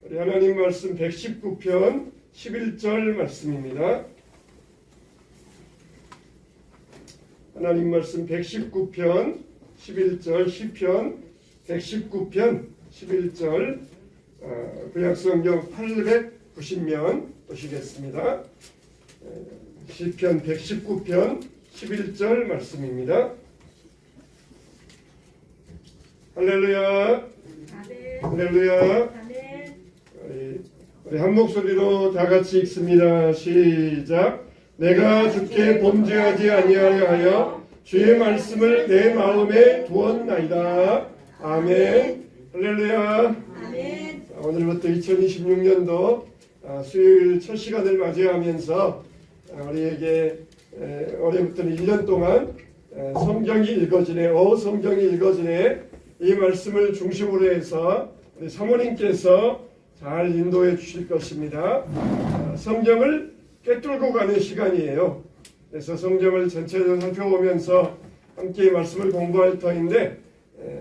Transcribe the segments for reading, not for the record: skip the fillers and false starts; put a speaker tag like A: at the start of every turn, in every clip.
A: 우리 하나님 말씀 119편 11절 말씀입니다. 하나님 말씀 119편 11절 시편 119편 11절 구약성경 890면 보시겠습니다. 시편 119편 11절 말씀입니다. 할렐루야. 할렐루야. 우리 한 목소리로 다 같이 읽습니다. 시작. 내가 주께 범죄하지 아니하려 하여 주의 말씀을 내 마음에 두었나이다. 아멘. 할렐루야.
B: 아멘.
A: 오늘부터 2026년도 수요일 첫 시간을 맞이하면서 우리에게 올해부터는 1년 동안 성경이 읽어지네, 성경이 읽어지네 이 말씀을 중심으로 해서 우리 사모님께서 잘 인도해 주실 것입니다. 성경을 꿰뚫고 가는 시간이에요. 그래서 성경을 전체적으로 살펴보면서 함께 말씀을 공부할 터인데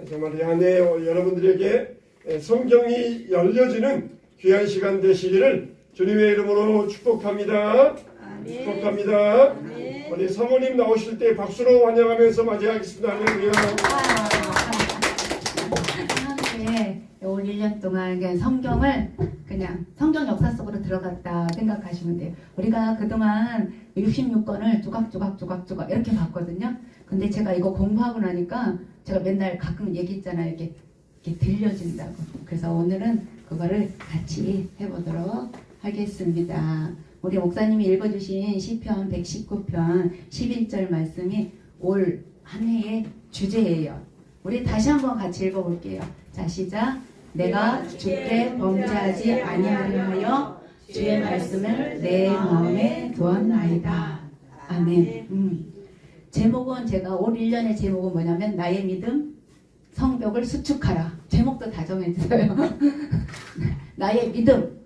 A: 정말 이 안에 여러분들에게 성경이 열려지는 귀한 시간 되시기를 주님의 이름으로 축복합니다.
B: 아멘.
A: 축복합니다.
B: 아멘.
A: 우리 사모님 나오실 때 박수로 환영하면서 맞이하겠습니다. 할렐루야.
C: 함께 올 1년 동안 그냥 성경을 그냥 성경 역사 속으로 들어갔다 생각하시면 돼요. 우리가 그동안 66권을 조각 이렇게 봤거든요. 근데 제가 이거 공부하고 나니까 제가 맨날 가끔 얘기했잖아요. 이렇게 들려진다고. 그래서 오늘은 그거를 같이 해보도록 하겠습니다. 우리 목사님이 읽어주신 시편 119편 11절 말씀이 올 한 해의 주제예요. 우리 다시 한번 같이 읽어볼게요. 자, 시작. 내가 주께 범죄하지 아니하려 하여 주의 말씀을 내 마음에 두었나이다. 아멘. 제목은 제가 올 1년의 제목은 뭐냐면 나의 믿음 성벽을 수축하라. 제목도 다 정해주세요. 나의 믿음,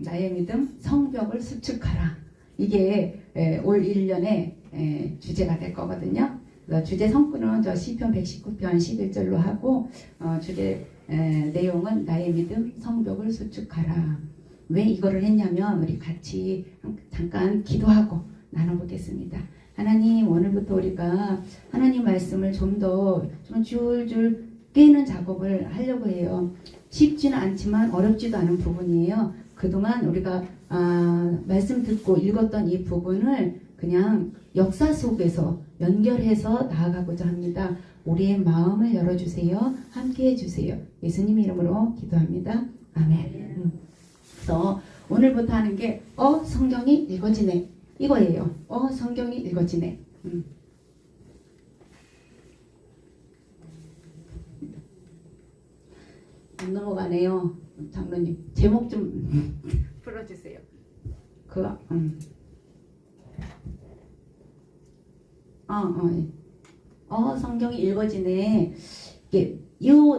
C: 나의 믿음 성벽을 수축하라. 이게 올 1년의 주제가 될 거거든요. 주제 성구는 저 시편 119편 11절로 하고 주제 내용은 나의 믿음 성벽을 수축하라. 왜 이거를 했냐면 우리 같이 잠깐 기도하고 나눠보겠습니다. 하나님, 오늘부터 우리가 하나님 말씀을 좀 줄줄 깨는 작업을 하려고 해요. 쉽지는 않지만 어렵지도 않은 부분이에요. 그동안 우리가 말씀 듣고 읽었던 이 부분을 그냥 역사 속에서 연결해서 나아가고자 합니다. 우리의 마음을 열어주세요. 함께 해주세요. 예수님 이름으로 기도합니다. 아멘. 그래서 오늘부터 하는 게 성경이 읽어지네 이거예요. 성경이 읽어지네. 안 넘어가네요. 장로님 제목 좀 풀어주세요. 성경이 읽어지네. 이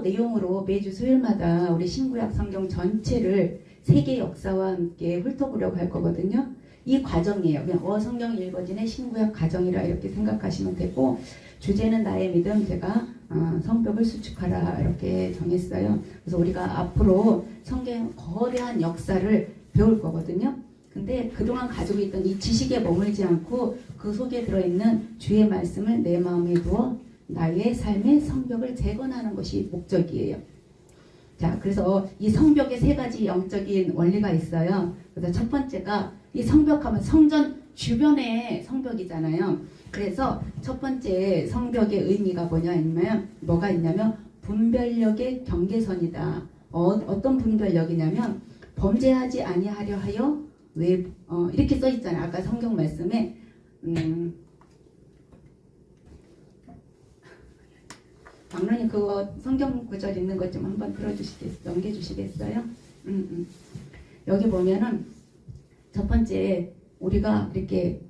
C: 내용으로 매주 수요일마다 우리 신구약 성경 전체를 세계 역사와 함께 훑어보려고 할 거거든요. 이 과정이에요. 그냥 성경이 읽어지네 신구약 과정이라 이렇게 생각하시면 되고, 주제는 나의 믿음, 제가 성벽을 수축하라 이렇게 정했어요. 그래서 우리가 앞으로 성경 거대한 역사를 배울 거거든요. 근데 그동안 가지고 있던 이 지식에 머물지 않고 그 속에 들어있는 주의 말씀을 내 마음에 두어 나의 삶의 성벽을 재건하는 것이 목적이에요. 자, 그래서 이 성벽에 세 가지 영적인 원리가 있어요. 그래서 첫 번째가 이 성벽하면 성전 주변의 성벽이잖아요. 그래서 첫 번째 성벽의 의미가 뭐가 있냐면 분별력의 경계선이다. 어떤 분별력이냐면 범죄하지 아니하려 하여 이렇게 써 있잖아요. 아까 성경 말씀에 장로님 그거 성경 구절 있는 것 좀 한번 넘겨주시겠어요? 여기 보면은 첫 번째 우리가 이렇게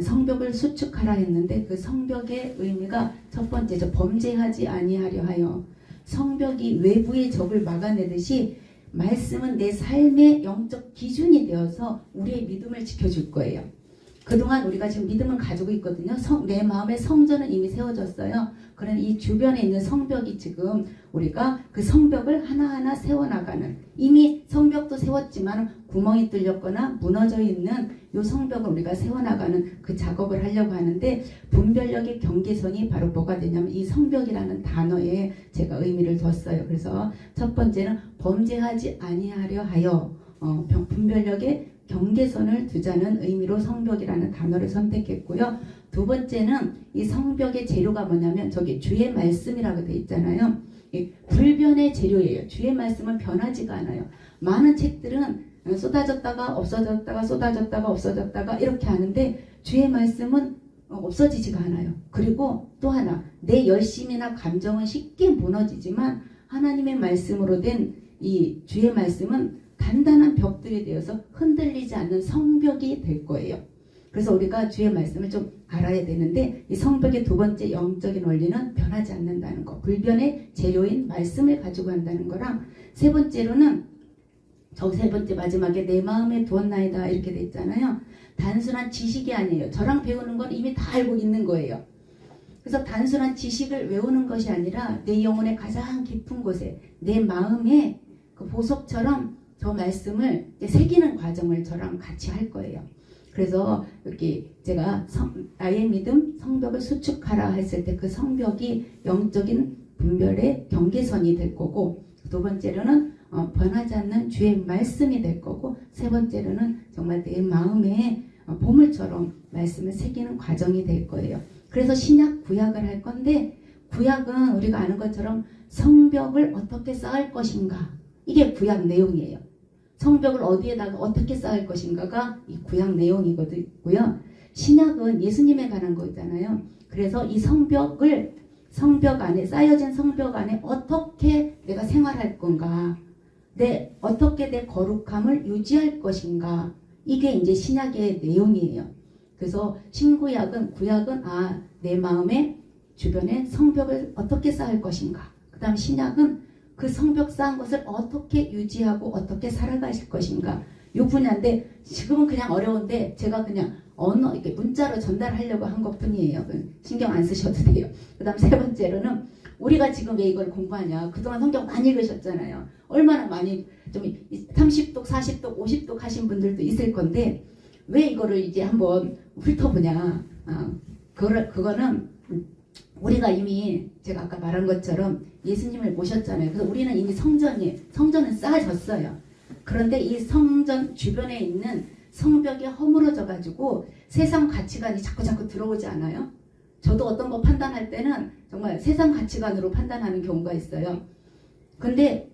C: 성벽을 수축하라 했는데 그 성벽의 의미가 첫 번째 범죄하지 아니하려 하여, 성벽이 외부의 적을 막아내듯이 말씀은 내 삶의 영적 기준이 되어서 우리의 믿음을 지켜줄 거예요. 그동안 우리가 지금 믿음을 가지고 있거든요. 내 마음의 성전은 이미 세워졌어요. 그런 이 주변에 있는 성벽이 지금 우리가 그 성벽을 하나하나 세워나가는, 이미 성벽도 세웠지만 구멍이 뚫렸거나 무너져 있는 이 성벽을 우리가 세워나가는 그 작업을 하려고 하는데, 분별력의 경계선이 바로 뭐가 되냐면 이 성벽이라는 단어에 제가 의미를 뒀어요. 그래서 첫 번째는 범죄하지 아니하려 하여 분별력의 경계선을 두자는 의미로 성벽이라는 단어를 선택했고요. 두 번째는 이 성벽의 재료가 뭐냐면 저기 주의 말씀이라고 되어 있잖아요. 불변의 재료예요. 주의 말씀은 변하지가 않아요. 많은 책들은 쏟아졌다가 없어졌다가 쏟아졌다가 없어졌다가 이렇게 하는데 주의 말씀은 없어지지가 않아요. 그리고 또 하나, 내 열심이나 감정은 쉽게 무너지지만 하나님의 말씀으로 된 이 주의 말씀은 단단한 벽들이 되어서 흔들리지 않는 성벽이 될 거예요. 그래서 우리가 주의 말씀을 좀 알아야 되는데, 이 성벽의 두 번째 영적인 원리는 변하지 않는다는 거, 불변의 재료인 말씀을 가지고 한다는 거랑, 세 번째로는 저 세 번째 마지막에 내 마음에 두었나이다 이렇게 돼 있잖아요. 단순한 지식이 아니에요. 저랑 배우는 건 이미 다 알고 있는 거예요. 그래서 단순한 지식을 외우는 것이 아니라 내 영혼의 가장 깊은 곳에, 내 마음에 그 보석처럼 저 말씀을 새기는 과정을 저랑 같이 할 거예요. 그래서 이렇게 제가 나의 믿음 성벽을 수축하라 했을 때 그 성벽이 영적인 분별의 경계선이 될 거고, 두 번째로는 변하지 않는 주의 말씀이 될 거고, 세 번째로는 정말 내 마음에 보물처럼 말씀을 새기는 과정이 될 거예요. 그래서 신약 구약을 할 건데, 구약은 우리가 아는 것처럼 성벽을 어떻게 쌓을 것인가, 이게 구약 내용이에요. 성벽을 어디에다가 어떻게 쌓을 것인가가 이 구약 내용이고요. 신약은 예수님에 관한 거 있잖아요. 그래서 이 성벽 안에, 쌓여진 성벽 안에 어떻게 내가 생활할 건가, 어떻게 내 거룩함을 유지할 것인가, 이게 이제 신약의 내용이에요. 그래서 구약은 내 마음의 주변에 성벽을 어떻게 쌓을 것인가, 그 다음 신약은 그 성벽 쌓은 것을 어떻게 유지하고 어떻게 살아가실 것인가, 이 분야인데 지금은 그냥 어려운데 제가 그냥 이렇게 문자로 전달하려고 한 것 뿐이에요. 신경 안 쓰셔도 돼요. 그 다음 세 번째로는 우리가 지금 왜 이걸 공부하냐, 그동안 성경 많이 읽으셨잖아요. 얼마나 많이 좀 30독, 40독, 50독 하신 분들도 있을 건데 왜 이거를 이제 한번 훑어보냐. 그거는 우리가 이미 제가 아까 말한 것처럼 예수님을 모셨잖아요. 그래서 우리는 이미 성전은 쌓아졌어요. 그런데 이 성전 주변에 있는 성벽이 허물어져 가지고 세상 가치관이 자꾸 들어오지 않아요? 저도 어떤 거 판단할 때는 정말 세상 가치관으로 판단하는 경우가 있어요. 근데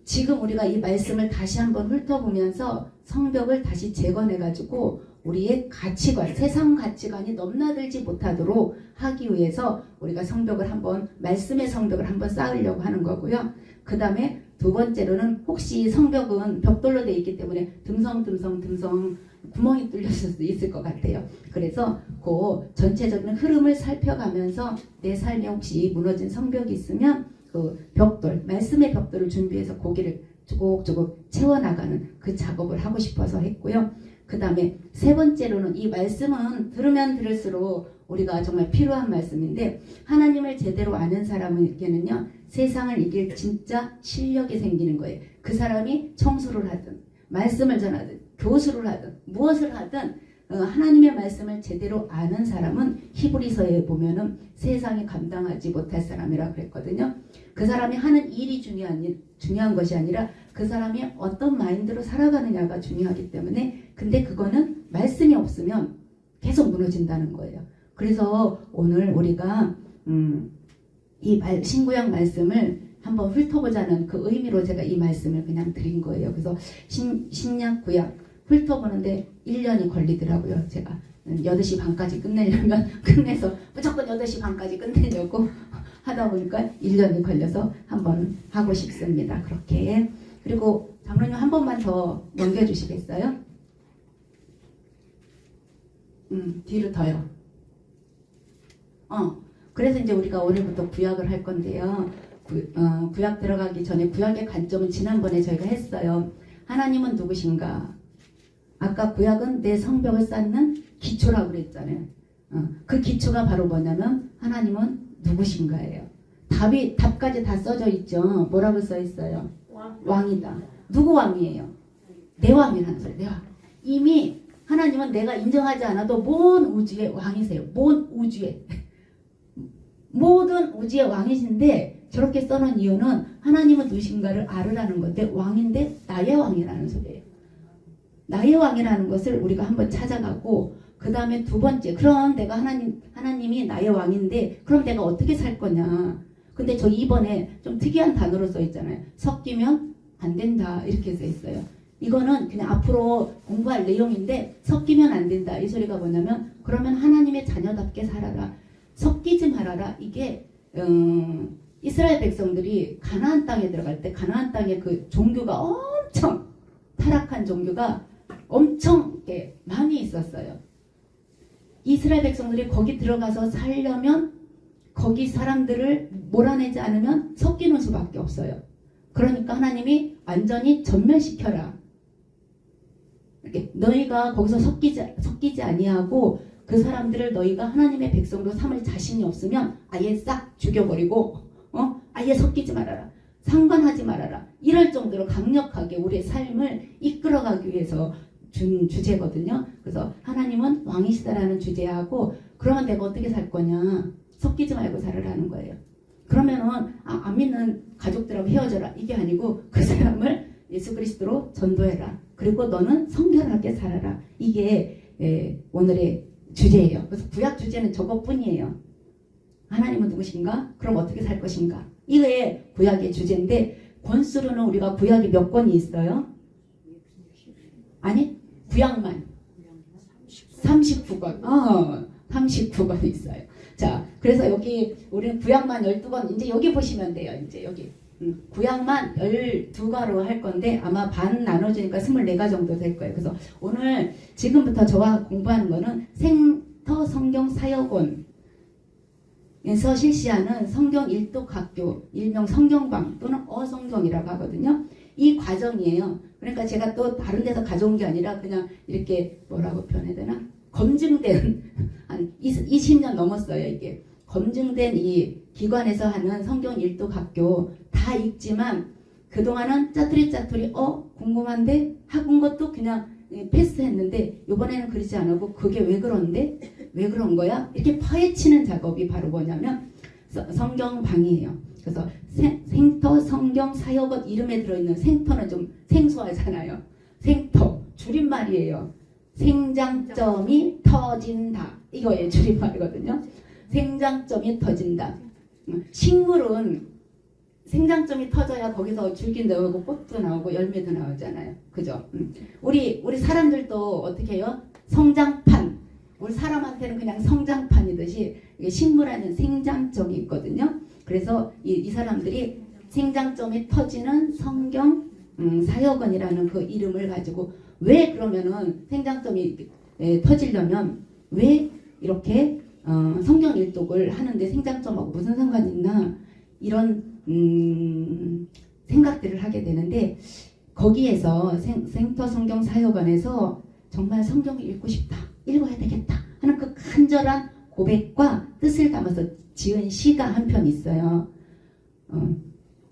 C: 지금 우리가 이 말씀을 다시 한번 훑어보면서 성벽을 다시 재건해 가지고 우리의 가치관, 세상 가치관이 넘나들지 못하도록 하기 위해서 우리가 말씀의 성벽을 한번 쌓으려고 하는 거고요. 그 다음에 두 번째로는 혹시 성벽은 벽돌로 되어 있기 때문에 듬성 구멍이 뚫렸을 수도 있을 것 같아요. 그래서 그 전체적인 흐름을 살펴가면서 내 삶에 혹시 무너진 성벽이 있으면 그 말씀의 벽돌을 준비해서 고기를 조금 채워나가는 그 작업을 하고 싶어서 했고요. 그 다음에 세 번째로는 이 말씀은 들으면 들을수록 우리가 정말 필요한 말씀인데, 하나님을 제대로 아는 사람에게는요 세상을 이길 진짜 실력이 생기는 거예요. 그 사람이 청소를 하든 말씀을 전하든 교수를 하든 무엇을 하든 하나님의 말씀을 제대로 아는 사람은 히브리서에 보면은 세상이 감당하지 못할 사람이라 그랬거든요. 그 사람이 하는 일이 중요한 것이 아니라 그 사람이 어떤 마인드로 살아가느냐가 중요하기 때문에, 근데 그거는 말씀이 없으면 계속 무너진다는 거예요. 그래서 오늘 우리가 이 신구약 말씀을 한번 훑어보자는 그 의미로 제가 이 말씀을 그냥 드린 거예요. 그래서 신약 구약 훑어보는데 1년이 걸리더라고요. 제가 8시 반까지 끝내려면 끝내서 무조건 8시 반까지 끝내려고 하다 보니까 1년이 걸려서 한번 하고 싶습니다. 그렇게. 그리고 장로님 한 번만 더 넘겨주시겠어요? 뒤로 더요. 그래서 이제 우리가 오늘부터 구약을 할 건데요. 구약 들어가기 전에 구약의 관점은 지난번에 저희가 했어요. 하나님은 누구신가? 아까 구약은 내 성벽을 쌓는 기초라고 그랬잖아요. 그 기초가 바로 뭐냐면 하나님은 누구신가예요. 답까지 다 써져 있죠. 뭐라고 써 있어요? 왕이다. 누구 왕이에요? 내 왕이라는 소리. 내 왕. 이미 하나님은 내가 인정하지 않아도 모든 우주의 왕이세요. 모든 우주의 왕이신데 저렇게 써놓은 이유는 하나님은 누구신가를 알으라는 건데 왕인데 나의 왕이라는 소리예요. 나의 왕이라는 것을 우리가 한번 찾아가고 그 다음에 두 번째 그럼 내가 하나님이 나의 왕인데 그럼 내가 어떻게 살 거냐. 근데 저 2번에 좀 특이한 단어로 써 있잖아요. 섞이면 안 된다 이렇게 써 있어요. 이거는 그냥 앞으로 공부할 내용인데 섞이면 안 된다. 이 소리가 뭐냐면 그러면 하나님의 자녀답게 살아라. 섞이지 말아라. 이게 이스라엘 백성들이 가나안 땅에 들어갈 때 가나안 땅에 그 종교가 엄청 타락한 종교가 엄청 많이 있었어요. 이스라엘 백성들이 거기 들어가서 살려면 거기 사람들을 몰아내지 않으면 섞이는 수밖에 없어요. 그러니까 하나님이 완전히 전멸시켜라. 이렇게 너희가 거기서 섞이지 아니하고 그 사람들을 너희가 하나님의 백성으로 삼을 자신이 없으면 아예 싹 죽여버리고 아예 섞이지 말아라. 상관하지 말아라. 이럴 정도로 강력하게 우리의 삶을 이끌어가기 위해서 준 주제거든요. 그래서 하나님은 왕이시다라는 주제하고 그러면 내가 어떻게 살 거냐. 섞이지 말고 살아라는 거예요. 그러면은 안 믿는 가족들하고 헤어져라. 이게 아니고 그 사람을 예수 그리스도로 전도해라. 그리고 너는 성결하게 살아라. 이게 오늘의 주제예요. 그래서 구약 주제는 저것뿐이에요. 하나님은 누구신가? 그럼 어떻게 살 것인가? 이게 구약의 주제인데 권수로는 우리가 구약이 몇 권이 있어요? 아니 구약만 39권 39권 있어요. 자 그래서 여기 우리는 구약만 12권 이제 여기 보시면 돼요. 이제 여기 구약만 12가로 할 건데 아마 반 나눠주니까 24가 정도 될 거예요. 그래서 오늘 지금부터 저와 공부하는 거는 생터 성경 사역원에서 실시하는 성경 일독학교 일명 성경방 또는 어성경이라고 하거든요. 이 과정이에요. 그러니까 제가 또 다른 데서 가져온 게 아니라 그냥 이렇게 뭐라고 표현해야 되나? 검증된 한 20년 넘었어요. 이게 검증된 이 기관에서 하는 성경 일독학교 다 읽지만 그동안은 짜투리 궁금한데 학은 것도 그냥 패스했는데 이번에는 그러지 않고 그게 왜 그런데? 왜 그런 거야? 이렇게 파헤치는 작업이 바로 뭐냐면 성경방이에요. 그래서 생터 성경 사역원 이름에 들어있는 생터는 좀 생소하잖아요. 생터 줄임말이에요. 생장점이 터진다. 이거의 줄임말이거든요. 생장점이 터진다. 식물은 생장점이 터져야 거기서 줄기 나오고 꽃도 나오고 열매도 나오잖아요. 그죠? 우리 사람들도 어떻게 해요? 성장판. 우리 사람한테는 그냥 성장판이듯이 식물에는 생장점이 있거든요. 그래서 이 사람들이 생장점이 터지는 성경 사역원이라는 그 이름을 가지고 왜 그러면은 생장점이 터지려면 왜 이렇게 성경 일독을 하는데 생장점하고 무슨 상관이 있나 이런 생각들을 하게 되는데 거기에서 생터 성경 사역원에서 정말 성경을 읽고 싶다. 읽어야 되겠다 하는 그 간절한 고백과 뜻을 담아서 지은 시가 한 편 있어요.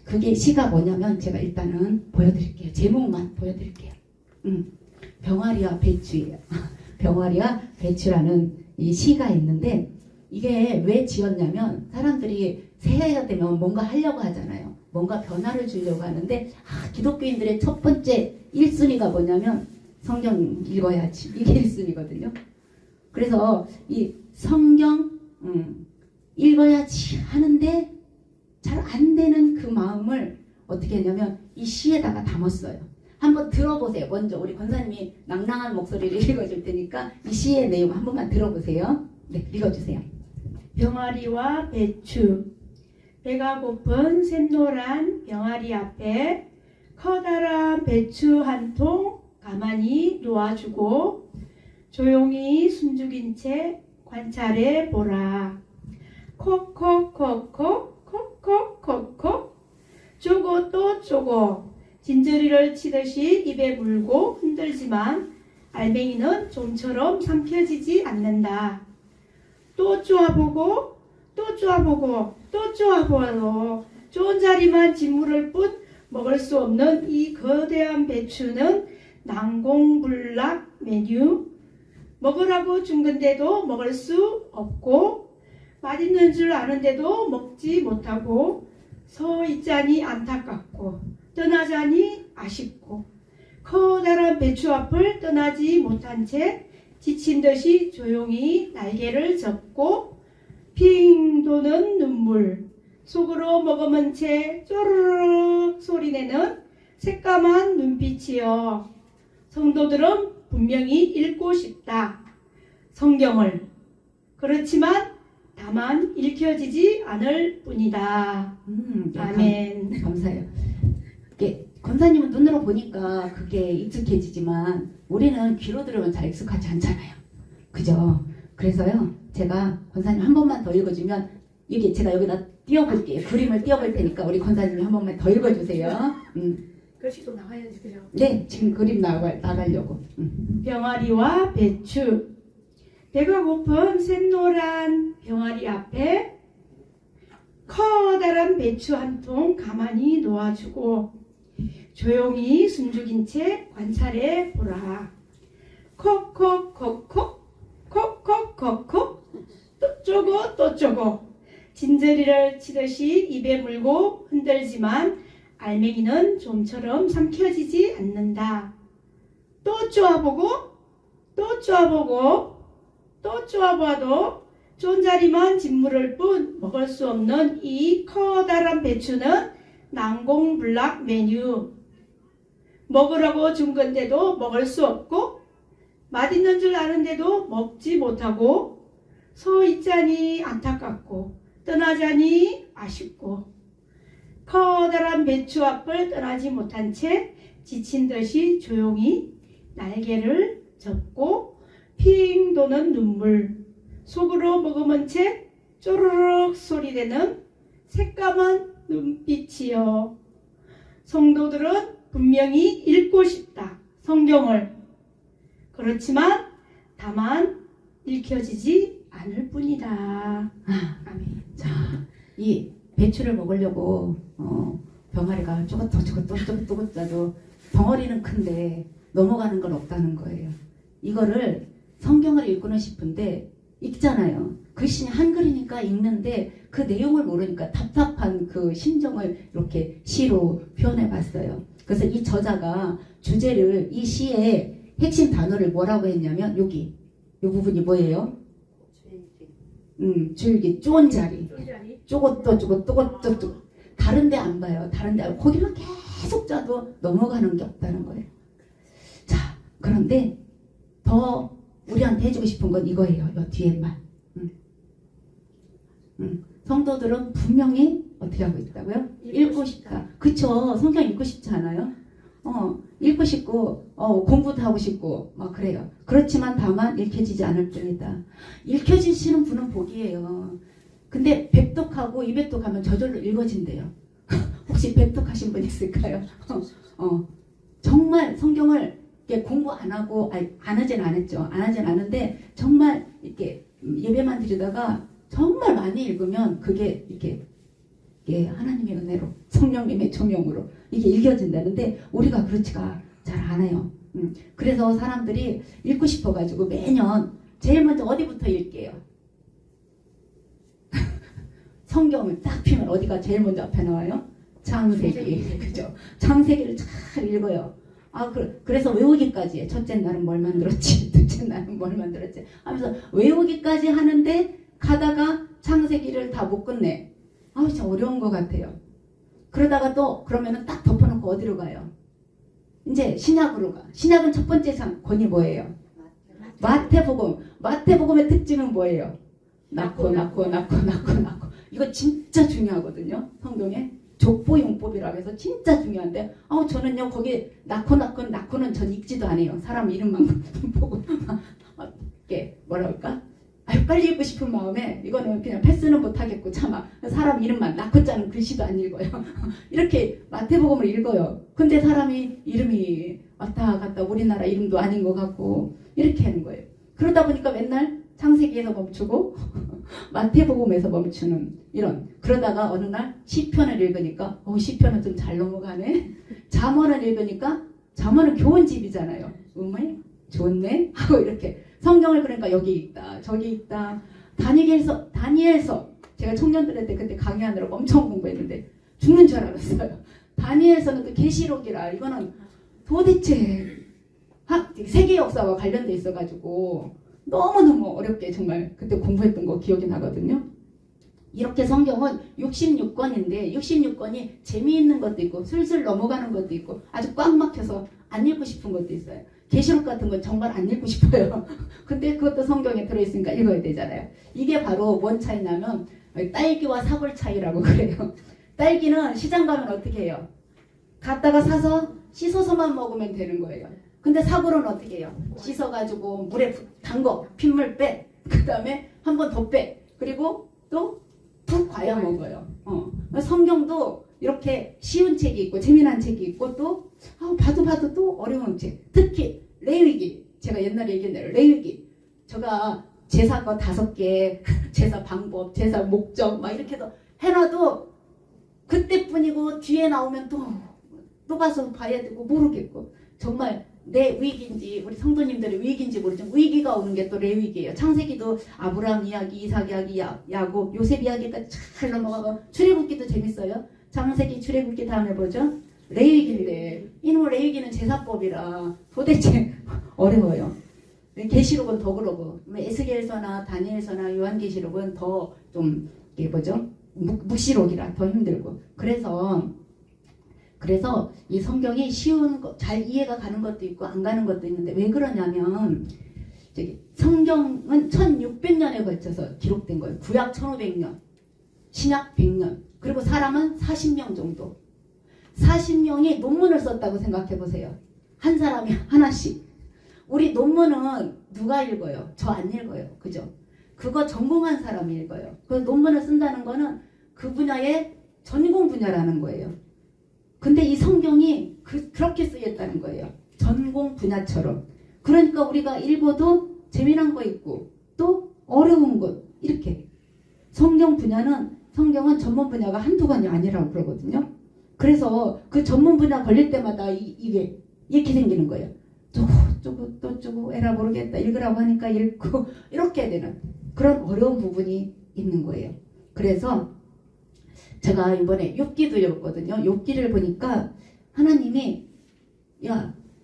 C: 그게 시가 뭐냐면 제가 일단은 보여드릴게요. 제목만 보여드릴게요. 병아리와 배추예요. 병아리와 배추라는 이 시가 있는데 이게 왜 지었냐면 사람들이 새해가 되면 뭔가 하려고 하잖아요. 뭔가 변화를 주려고 하는데 기독교인들의 첫 번째 1순위가 뭐냐면 성경 읽어야지. 이게 1순위거든요. 그래서 이 성경 읽어야지 하는데 잘 안 되는 그 마음을 어떻게 했냐면 이 시에다가 담았어요. 한번 들어보세요. 먼저 우리 권사님이 낭낭한 목소리를 읽어줄 테니까 이 시의 내용 한 번만 들어보세요. 네, 읽어주세요.
B: 병아리와 배추. 배가 고픈 샛노란 병아리 앞에 커다란 배추 한 통 가만히 놓아주고 조용히 숨죽인 채 관찰해 보라. 콕콕콕콕 콕콕콕콕 쪼고 또 쪼고 진저리를 치듯이 입에 물고 흔들지만 알맹이는 좀처럼 삼켜지지 않는다. 또 쪼아보고 또 쪼아보고 또 쪼아보아도 좋은 자리만 짓무를 뿐 먹을 수 없는 이 거대한 배추는 난공불락 메뉴. 먹으라고 준 건데도 먹을 수 없고 맛있는 줄 아는데도 먹지 못하고 서 있자니 안타깝고 떠나자니 아쉽고 커다란 배추 앞을 떠나지 못한 채 지친 듯이 조용히 날개를 접고 핑 도는 눈물 속으로 머금은 채 쪼르륵 소리내는 새까만 눈빛이여. 성도들은 분명히 읽고 싶다. 성경을. 그렇지만 다만 읽혀지지 않을 뿐이다.
C: 네,
B: 아멘.
C: 감사해요. 이게 권사님은 눈으로 보니까 그게 익숙해지지만 우리는 귀로 들으면 잘 익숙하지 않잖아요. 그죠? 그래서요, 제가 권사님 한 번만 더 읽어주면 이게 제가 여기다 띄워볼게요. 그림을 띄워볼 테니까 우리 권사님이 한 번만 더 읽어주세요.
B: 글씨도 나와야지, 그죠?
C: 네, 지금 그림 나가려고.
B: 병아리와 배추. 배가 고픈 샛노란 병아리 앞에 커다란 배추 한 통 가만히 놓아주고 조용히 숨죽인 채 관찰해 보라. 콕콕콕콕 콕콕콕콕 또 쪼고 또 쪼고 진저리를 치듯이 입에 물고 흔들지만 알맹이는 좀처럼 삼켜지지 않는다. 또 쪼아보고 또 쪼아보고 또 쪼아봐도 존자리만 짓무를 뿐 먹을 수 없는 이 커다란 배추는 난공불락 메뉴. 먹으라고 준 건데도 먹을 수 없고 맛있는 줄 아는데도 먹지 못하고 서 있자니 안타깝고 떠나자니 아쉽고 커다란 배추 앞을 떠나지 못한 채 지친 듯이 조용히 날개를 접고 핑 도는 눈물 속으로 머금은 채 쪼르륵 소리내는 새까만 눈빛이여. 성도들은 분명히 읽고 싶다. 성경을. 그렇지만 다만 읽혀지지 않을 뿐이다. 아멘.
C: 자, 이 배추를 먹으려고 병아리가 쪼긋쪼긋 짜도 덩어리는 큰데 넘어가는 건 없다는 거예요. 이거를 성경을 읽고는 싶은데 읽잖아요. 글씨는 한글이니까 읽는데 그 내용을 모르니까 답답한 그 심정을 이렇게 시로 표현해 봤어요. 그래서 이 저자가 주제를 이 시의 핵심 단어를 뭐라고 했냐면 여기 이 부분이 뭐예요? 줄기, 쫀자리. 쪼것도 쪼것 또것도 쪼것. 다른데 안 봐요. 다른데 거기는 계속 짜도 넘어가는 게 없다는 거예요. 자, 그런데 더 우리한테 해주고 싶은 건 이거예요. 이 뒤에 말. 성도들은 분명히 어떻게 하고 있다고요? 읽고 싶다. 그쵸? 성경 읽고 싶지 않아요? 읽고 싶고 공부도 하고 싶고 막 그래요. 그렇지만 다만 읽혀지지 않을 뿐이다. 읽혀지시는 분은 복이에요. 근데 백독하고 이백독하면 저절로 읽어진대요. 혹시 백독하신 분 있을까요? 정말 성경을 이렇게 공부 안 하고 안 하진 않았죠. 안 하진 않은데 정말 이렇게 예배만 드리다가 정말 많이 읽으면 그게 이렇게 하나님의 은혜로 성령님의 조명으로 이게 읽혀진다는데 우리가 그렇지가 잘 않아요. 그래서 사람들이 읽고 싶어가지고 매년 제일 먼저 어디부터 읽게요? 성경을 딱 피면 어디가 제일 먼저 앞에 나와요? 창세기. 그죠? 창세기를 잘 읽어요. 그래서 외우기까지 해. 첫째 날은 뭘 만들었지, 둘째 날은 뭘 만들었지 하면서 외우기까지 하는데 가다가 창세기를 다 못 끝내. 진짜 어려운 것 같아요. 그러다가 또 그러면은 딱 덮어놓고 어디로 가요? 이제 신약으로 가. 신약은 첫 번째 권이 뭐예요? 마태복음. 마태복음의 특징은 뭐예요? 낳고. 이거 진짜 중요하거든요. 성경에 족보용법이라고 해서 진짜 중요한데 저는요 거기 낳고는 전 읽지도 않아요. 사람 이름만 보고 이게 뭐라 할까? 아유 빨리 읽고 싶은 마음에 이거는 그냥 패스는 못하겠고 참아 사람 이름만 낳고 짜는 글씨도 안 읽어요. 이렇게 마태복음을 읽어요. 근데 사람이 이름이 왔다 갔다 우리나라 이름도 아닌 것 같고 이렇게 하는 거예요. 그러다 보니까 맨날 창세기에서 멈추고 마태복음에서 멈추는 이런. 그러다가 어느 날 시편을 읽으니까 시편은 좀 잘 넘어가네. 잠언을 읽으니까 잠언은 교훈집이잖아요. 음에 좋네 하고 이렇게 성경을 그러니까 여기 있다 저기 있다. 다니엘서 제가 청년들한테 그때 강의하느라고 엄청 공부했는데 죽는 줄 알았어요. 다니엘서는 또 계시록이라 이거는 도대체 세계 역사와 관련돼 있어가지고 너무너무 어렵게 정말 그때 공부했던 거 기억이 나거든요. 이렇게 성경은 66권인데 66권이 재미있는 것도 있고 슬슬 넘어가는 것도 있고 아주 꽉 막혀서 안 읽고 싶은 것도 있어요. 계시록 같은 건 정말 안 읽고 싶어요. 근데 그것도 성경에 들어있으니까 읽어야 되잖아요. 이게 바로 뭔 차이냐면 딸기와 사골 차이라고 그래요. 딸기는 시장 가면 어떻게 해요? 갔다가 사서 씻어서만 먹으면 되는 거예요. 근데 사골은 어떻게 해요? 씻어가지고 물에 담궈 핏물 빼. 그 다음에 한 번 더 빼. 그리고 또 푹 과야 먹어요. 성경도 이렇게 쉬운 책이 있고 재미난 책이 있고 또 봐도 또 어려운 책. 특히 레위기. 제가 옛날에 얘기했는데 레위기. 제가 제사 거 5개, 제사 방법, 제사 목적 막 이렇게 해서 해놔도 그때뿐이고 뒤에 나오면 또 가서 봐야 되고 모르겠고 정말 내 위기인지 우리 성도님들의 위기인지 모르지만 위기가 오는 게 또 레위기예요. 창세기도 아브라함 이야기, 이삭 이야기, 야곱, 요셉 이야기까지 잘 넘어가고 출애굽기도 재밌어요. 창세기, 출애굽기 다음에 보죠. 레위기인데 이놈의 레위기는 제사법이라 도대체 어려워요. 계시록은 더 그러고 에스겔서나 다니엘서나 요한계시록은 더 좀 이게 뭐죠? 묵시록이라 더 힘들고 그래서 이 성경이 쉬운 거, 잘 이해가 가는 것도 있고 안 가는 것도 있는데 왜 그러냐면 성경은 1600년에 걸쳐서 기록된 거예요. 구약 1500년, 신약 100년, 그리고 사람은 40명 정도. 40명이 논문을 썼다고 생각해 보세요. 한 사람이 하나씩. 우리 논문은 누가 읽어요? 저 안 읽어요. 그죠? 그거 전공한 사람이 읽어요. 그 논문을 쓴다는 거는 그 분야의 전공 분야라는 거예요. 근데 이 성경이 그렇게 쓰였다는 거예요. 전공 분야처럼. 그러니까 우리가 읽어도 재미난 거 있고 또 어려운 것 이렇게. 성경은 전문 분야가 한두 권이 아니라고 그러거든요. 그래서 그 전문 분야 걸릴 때마다 이게 이렇게 생기는 거예요. 쪼고 에라 모르겠다. 읽으라고 하니까 읽고 이렇게 되는 그런 어려운 부분이 있는 거예요. 그래서 제가 이번에 욥기도 읽었거든요. 욥기를 보니까 하나님이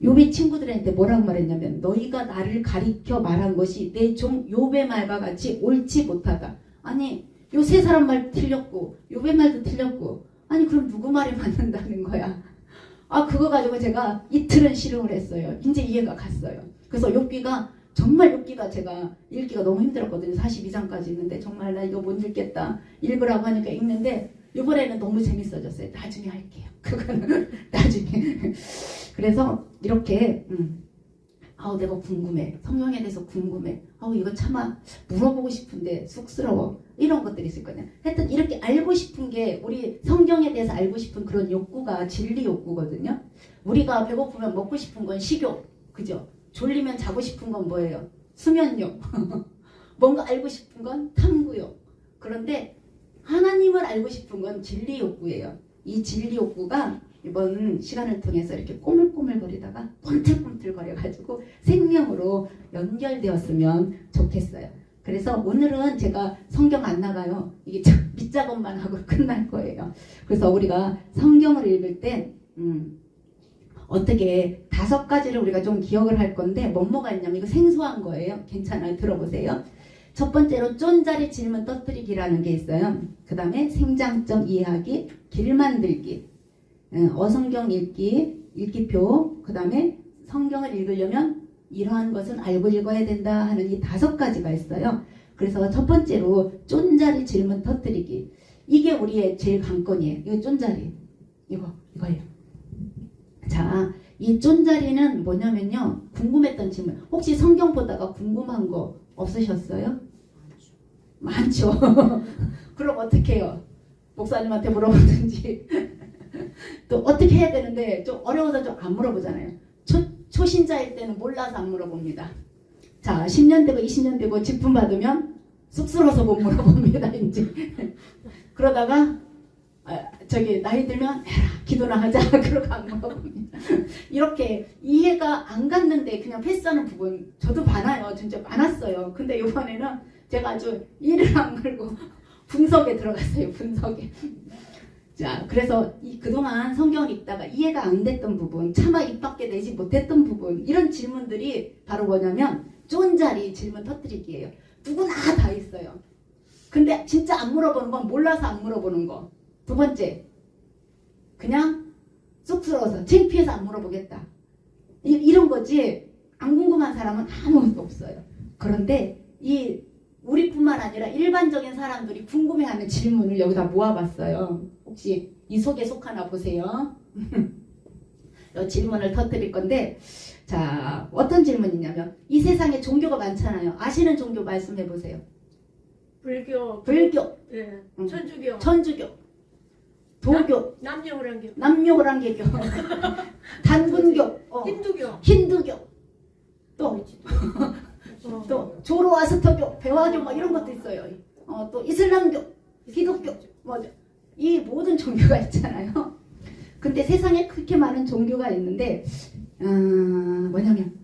C: 욥이 친구들한테 뭐라고 말했냐면 너희가 나를 가리켜 말한 것이 내 종 욥의 말과 같이 옳지 못하다. 아니 요 세 사람 말 틀렸고 욥의 말도 틀렸고 아니 그럼 누구 말이 맞는다는 거야. 그거 가지고 제가 이틀은 실험을 했어요. 이제 이해가 갔어요. 그래서 욥기가 정말 욥기가 제가 읽기가 너무 힘들었거든요. 42장까지 있는데 정말 나 이거 못 읽겠다. 읽으라고 하니까 읽는데 이번에는 너무 재밌어졌어요. 나중에 할게요. 그거는 나중에. 그래서 이렇게 내가 궁금해. 성경에 대해서 궁금해. 이거 차마 물어보고 싶은데 쑥스러워. 이런 것들이 있을 거예요. 하여튼 이렇게 알고 싶은 게 우리 성경에 대해서 알고 싶은 그런 욕구가 진리 욕구거든요. 우리가 배고프면 먹고 싶은 건 식욕. 그죠? 졸리면 자고 싶은 건 뭐예요? 수면욕. 뭔가 알고 싶은 건 탐구욕. 그런데 하나님을 알고 싶은 건 진리 욕구예요. 이 진리 욕구가 이번 시간을 통해서 이렇게 꼬물꼬물거리다가 꿈틀꿈틀거려가지고 생명으로 연결되었으면 좋겠어요. 그래서 오늘은 제가 성경 안 나가요. 이게 밑작업만 하고 끝날 거예요. 그래서 우리가 성경을 읽을 때 어떻게 5가지를 우리가 좀 기억을 할 건데 뭐가 있냐면 이거 생소한 거예요. 괜찮아요. 들어보세요. 첫 번째로 쫀자리 질문 떠뜨리기라는 게 있어요. 그 다음에 생장점 이해하기, 길 만들기, 어성경 읽기, 읽기표, 그 다음에 성경을 읽으려면 이러한 것은 알고 읽어야 된다 하는 이 5가지가 있어요. 그래서 첫 번째로 쫀자리 질문 터뜨리기. 이게 우리의 제일 관건이에요. 이거 쫀자리. 이거예요. 자, 이 쫀자리는 뭐냐면요. 궁금했던 질문. 혹시 성경 보다가 궁금한 거 없으셨어요? 많죠. 그럼 어떻게 해요? 목사님한테 물어보든지 또 어떻게 해야 되는데 좀 어려워서 좀 안 물어보잖아요. 초신자일 때는 몰라서 안 물어봅니다. 자, 10년 되고 20년 되고 직분 받으면 쑥스러워서 못 물어봅니다. 이제 그러다가 저기 나이 들면 에라 기도나 하자 그러고 안 물어봅니다. 이렇게 이해가 안 갔는데 그냥 패스하는 부분 저도 많아요. 진짜 많았어요. 근데 이번에는 제가 아주 이를 안 걸고 분석에 들어갔어요. 분석에. 자, 그래서 그동안 성경을 읽다가 이해가 안 됐던 부분, 차마 입 밖에 내지 못했던 부분, 이런 질문들이 바로 뭐냐면 쫀자리 질문 터뜨리기예요. 누구나 다 있어요. 근데 진짜 안 물어보는 건 몰라서 안 물어보는 거. 두 번째, 그냥 쑥스러워서 창피해서 안 물어보겠다. 이런 거지. 안 궁금한 사람은 아무것도 없어요. 그런데 우리뿐만 아니라 일반적인 사람들이 궁금해하는 질문을 여기다 모아봤어요. 혹시 이 속에 속하나 보세요. 이 질문을 터뜨릴 건데, 자, 어떤 질문이냐면 이 세상에 종교가 많잖아요. 아시는 종교 말씀해 보세요.
D: 불교,
C: 예,
D: 천주교,
C: 천주교, 도교,
D: 남녀호랑교,
C: 남녀호랑개교, 단군교, 힌두교, 또 조로아스터교, 배화교 뭐 이런 것도 있어요. 또 이슬람교, 기독교, 이 모든 종교가 있잖아요. 근데 세상에 그렇게 많은 종교가 있는데 뭐냐면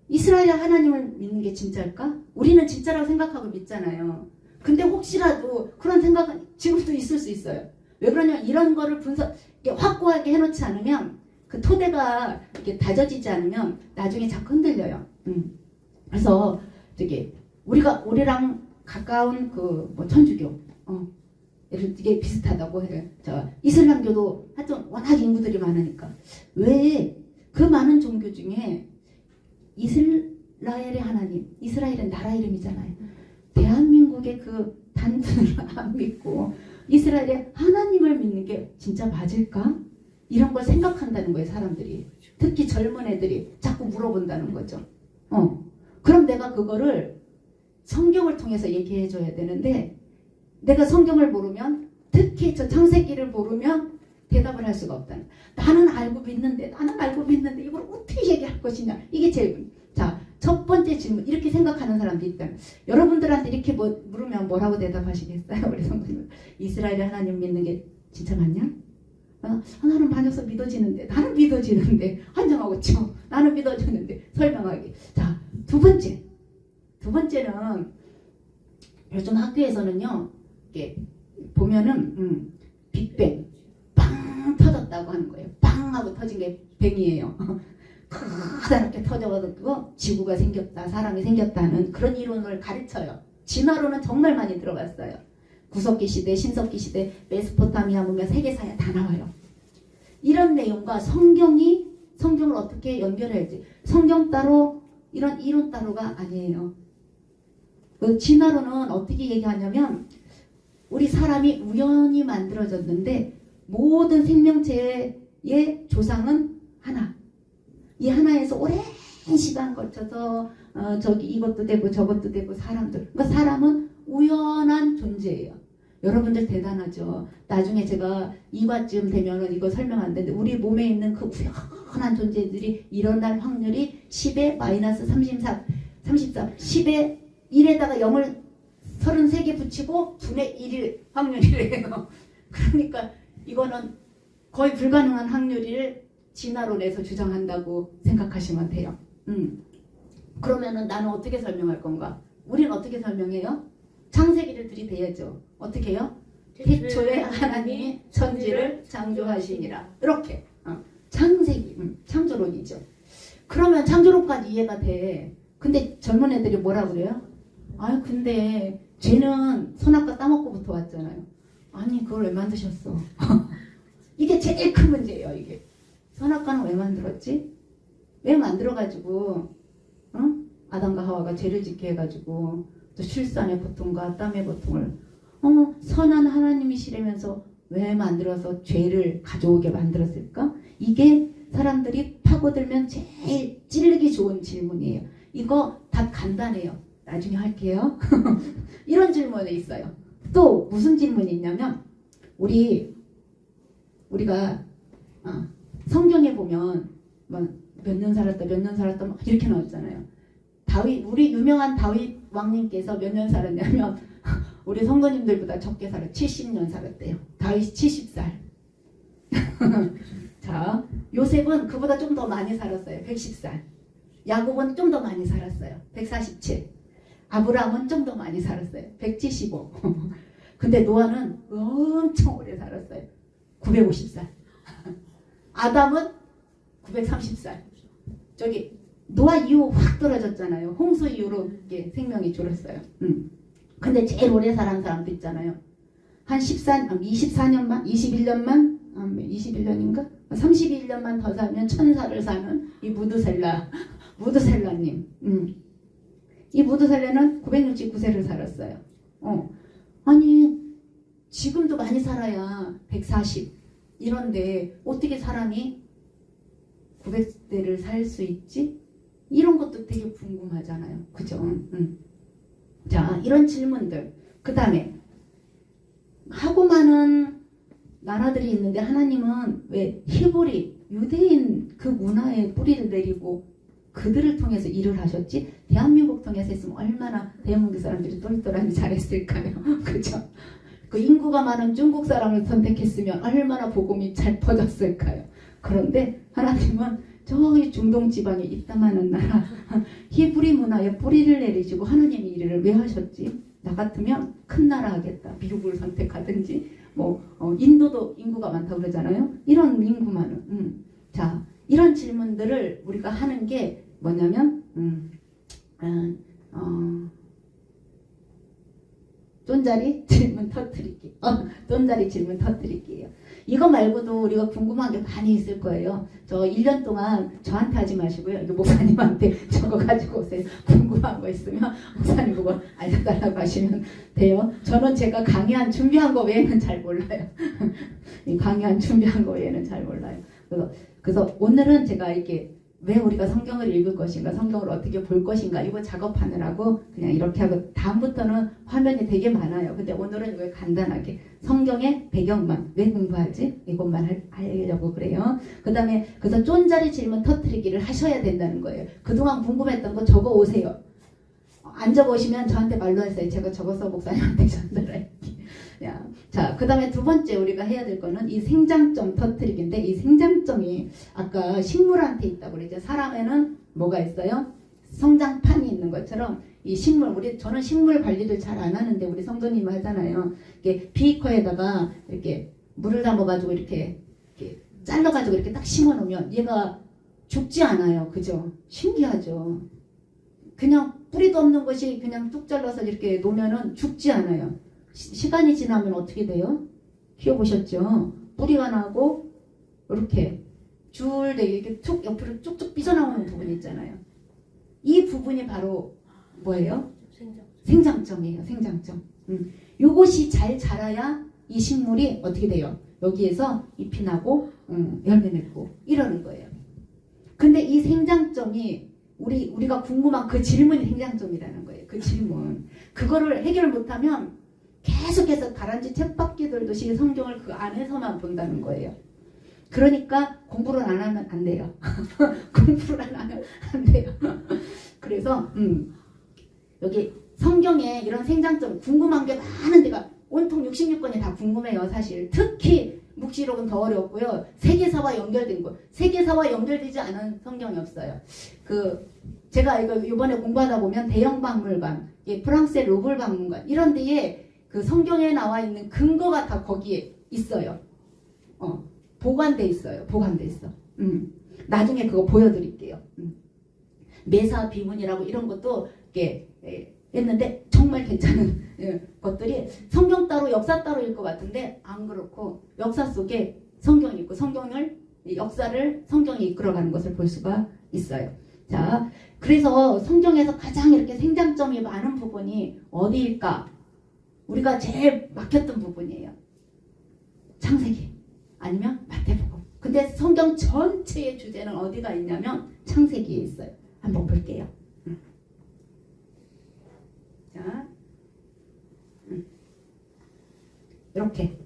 C: 이스라엘 하나님을 믿는 게 진짜일까? 우리는 진짜라고 생각하고 믿잖아요. 근데 혹시라도 그런 생각은 지금도 있을 수 있어요. 왜 그러냐면 이런 거를 확고하게 해놓지 않으면 그 토대가 이렇게 다져지지 않으면 나중에 자꾸 흔들려요. 그래서 우리랑 가까운 천주교, 이게 비슷하다고 해요. 이슬람교도 하여튼 워낙 인구들이 많으니까 왜 그 많은 종교 중에 이스라엘의 하나님, 이스라엘은 나라 이름이잖아요. 대한민국의 그 단군을 안 믿고 이스라엘의 하나님을 믿는 게 진짜 맞을까? 이런 걸 생각한다는 거예요, 사람들이. 특히 젊은 애들이 자꾸 물어본다는 거죠. 그럼 내가 그거를 성경을 통해서 얘기해 줘야 되는데 내가 성경을 모르면, 특히 저 창세기를 모르면 대답을 할 수가 없다. 나는 알고 믿는데 이걸 어떻게 얘기할 것이냐. 이게 제일. 자, 첫 번째 질문. 이렇게 생각하는 사람들이 있다. 여러분들한테 이렇게 물으면 뭐라고 대답하시겠어요? 우리 성도님. 이스라엘의 하나님 믿는 게 진짜 맞냐? 나는 반여서 믿어지는데, 나는 믿어지는데, 한정하고 쳐. 나는 믿어지는데, 설명하기. 자, 두 번째는 요즘 학교에서는요, 이렇게 보면은 빅뱅 빵 터졌다고 하는 거예요. 빵 하고 터진 게 뱅이에요. 크다랗게 터져가지고 지구가 생겼다, 사람이 생겼다는 그런 이론을 가르쳐요. 진화론은 정말 많이 들어봤어요. 구석기 시대, 신석기 시대, 메소포타미아 문명, 세계사에 다 나와요. 이런 내용과 성경을 어떻게 연결할지, 성경 따로 이런 이론 따로가 아니에요. 그 진화론은 어떻게 얘기하냐면 우리 사람이 우연히 만들어졌는데 모든 생명체의 조상은 하나. 이 하나에서 오랜 시간 걸쳐서 이것도 되고 저것도 되고 사람들. 그러니까 사람은 우연한 존재예요. 여러분들 대단하죠. 나중에 제가 2화쯤 되면은 이거 설명 안 되는데 우리 몸에 있는 그 우연한 존재들이 일어날 확률이 10에 마이너스 33, 10에 1에다가 0을 33개 붙이고 2분의 1일 확률이래요. 그러니까 이거는 거의 불가능한 확률을 진화론에서 주장한다고 생각하시면 돼요. 그러면은 나는 어떻게 설명할 건가? 우리는 어떻게 설명해요? 창세기를 들이대야죠. 어떻게 해요? 태초에 하나님이 천지를 창조하시니라. 이렇게 창세기, 창조론이죠. 그러면 창조론까지 이해가 돼. 근데 젊은 애들이 뭐라 그래요? 아유 근데 죄는 선악과 따먹고부터 왔잖아요. 아니 그걸 왜 만드셨어? 이게 제일 큰 문제예요. 이게 선악과는 왜 만들었지? 왜 만들어가지고 아담과 하와가 죄를 짓게 해가지고 또 출산의 고통과 땀의 고통을 선한 하나님이시라면서 왜 만들어서 죄를 가져오게 만들었을까? 이게 사람들이 파고들면 제일 찔리기 좋은 질문이에요. 이거 답 간단해요. 나중에 할게요. 이런 질문이 있어요. 또 무슨 질문이 있냐면 우리가 성경에 보면 몇 년 살았다 막 이렇게 나왔잖아요. 우리 유명한 다윗 왕님께서 몇 년 살았냐면 우리 성도님들보다 적게 70년 살았대요. 다윗이 70살. 자, 요셉은 그보다 좀 더 많이 살았어요. 110살. 야곱은 좀 더 많이 살았어요. 147. 아브라함은 좀 더 많이 살았어요. 175. 근데 노아는 엄청 오래 살았어요. 950살. 아담은 930살. 저기 노아 이후 확 떨어졌잖아요. 홍수 이후로 이게 생명이 줄었어요. 근데 제일 오래 살은 사람도 있잖아요. 한 24년만, 21년만, 21년인가? 31년만 더 살면 천사를 사는 이 무드셀라님. 이 무드셀라는 969세를 살았어요. 아니 지금도 많이 살아야 140 이런데 어떻게 사람이 900대를 살 수 있지? 이런 것도 되게 궁금하잖아요. 그죠? 자, 이런 질문들. 그 다음에 하고 많은 나라들이 있는데 하나님은 왜 히브리, 유대인 그 문화에 뿌리를 내리고 그들을 통해서 일을 하셨지? 대한민국 통해서 했으면 얼마나 대한민국 사람들이 똘똘하니 잘했을까요? 그죠? 그 인구가 많은 중국 사람을 선택했으면 얼마나 복음이 잘 퍼졌을까요? 그런데 하나님은 저기 중동 지방에 이따만한 나라 히브리 문화에 뿌리를 내리시고 하나님이 일을 왜 하셨지? 나 같으면 큰 나라 하겠다. 미국을 선택하든지 인도도 인구가 많다고 그러잖아요. 이런 인구 많은 자, 이런 질문들을 우리가 하는 게 뭐냐면 쫀자리 질문 터뜨리기. 쫀자리 질문 터뜨리기예요. 이거 말고도 우리가 궁금한 게 많이 있을 거예요. 저 1년 동안 저한테 하지 마시고요. 이거 목사님한테 적어 가지고 오세요. 궁금한 거 있으면 목사님 보고 알려달라고 하시면 돼요. 저는 제가 강의한 준비한 거 외에는 잘 몰라요. 강의한 준비한 거 외에는 잘 몰라요. 그래서 오늘은 제가 이렇게 왜 우리가 성경을 읽을 것인가, 성경을 어떻게 볼 것인가 이거 작업하느라고 그냥 이렇게 하고 다음부터는 화면이 되게 많아요. 근데 오늘은 이걸 간단하게 성경의 배경만 왜 공부하지? 이것만 하려고 그래요. 그 다음에 그래서 쫀자리 질문 터뜨리기를 하셔야 된다는 거예요. 그동안 궁금했던 거 적어 오세요. 안 적어 오시면 저한테 말로 하세요. 제가 적어서 목사님한테 전달할게요. 자, 그 다음에 두 번째 우리가 해야 될 거는 이 생장점 터뜨리기인데 이 생장점이 아까 식물한테 있다고 그랬죠. 사람에는 뭐가 있어요? 성장판이 있는 것처럼 이 식물, 저는 식물 관리를 잘 안 하는데 우리 성도님 하잖아요. 이렇게 비커에다가 이렇게 물을 담아가지고 이렇게 잘라가지고 이렇게 딱 심어 놓으면 얘가 죽지 않아요. 그죠? 신기하죠? 그냥 뿌리도 없는 것이 그냥 뚝 잘라서 이렇게 놓으면은 죽지 않아요. 시간이 지나면 어떻게 돼요? 키워보셨죠? 뿌리가 나고 이렇게 줄되게 이렇게 툭 옆으로 쭉쭉 삐져나오는 부분이 있잖아요. 이 부분이 바로 뭐예요? 생장점이에요. 생장점. 요것이 잘 자라야 이 식물이 어떻게 돼요? 여기에서 잎이 나고 열매 맺고 이러는 거예요. 근데 이 생장점이 우리가 궁금한 그 질문이 생장점이라는 거예요. 그 질문. 그거를 해결 못하면 계속해서 다람쥐 쳇바퀴 돌듯이 성경을 그 안에서만 본다는 거예요. 그러니까 공부를 안 하면 안 돼요. 공부를 안 하면 안 돼요. 그래서 여기 성경에 이런 생장점 궁금한 게 많은 데가 온통 66권이 다 궁금해요. 사실 특히 묵시록은 더 어렵고요. 세계사와 연결된 거, 세계사와 연결되지 않은 성경이 없어요. 제가 이거 이번에 공부하다 보면 대형 박물관, 프랑스의 루블 박물관 이런 데에 그 성경에 나와 있는 근거가 다 거기에 있어요. 보관돼 있어요. 보관돼 있어. 나중에 그거 보여드릴게요. 매사 비문이라고 이런 것도 이렇게 했는데 정말 괜찮은 것들이 성경 따로 역사 따로일 것 같은데 안 그렇고 역사 속에 성경이 있고 역사를 성경이 이끌어가는 것을 볼 수가 있어요. 자, 그래서 성경에서 가장 이렇게 생장점이 많은 부분이 어디일까? 우리가 제일 막혔던 부분이에요. 창세기 아니면 마태복음. 근데 성경 전체의 주제는 어디가 있냐면 창세기에 있어요. 한번 볼게요. 자, 이렇게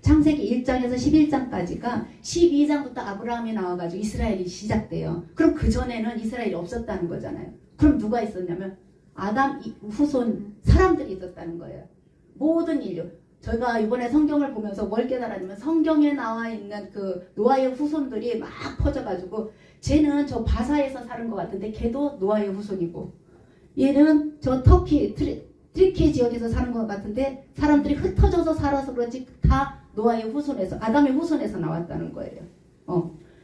C: 창세기 1장에서 11장까지가 12장부터 아브라함이 나와가지고 이스라엘이 시작돼요. 그럼 그 전에는 이스라엘이 없었다는 거잖아요. 그럼 누가 있었냐면 아담 후손 사람들이 있었다는 거예요. 모든 인류. 저희가 이번에 성경을 보면서 뭘 깨달았냐면 성경에 나와 있는 그 노아의 후손들이 막 퍼져가지고 쟤는 저 바사에서 사는 것 같은데 걔도 노아의 후손이고 얘는 저 터키 트리키 지역에서 사는 것 같은데 사람들이 흩어져서 살아서 그런지 다 노아의 후손에서 아담의 후손에서 나왔다는 거예요.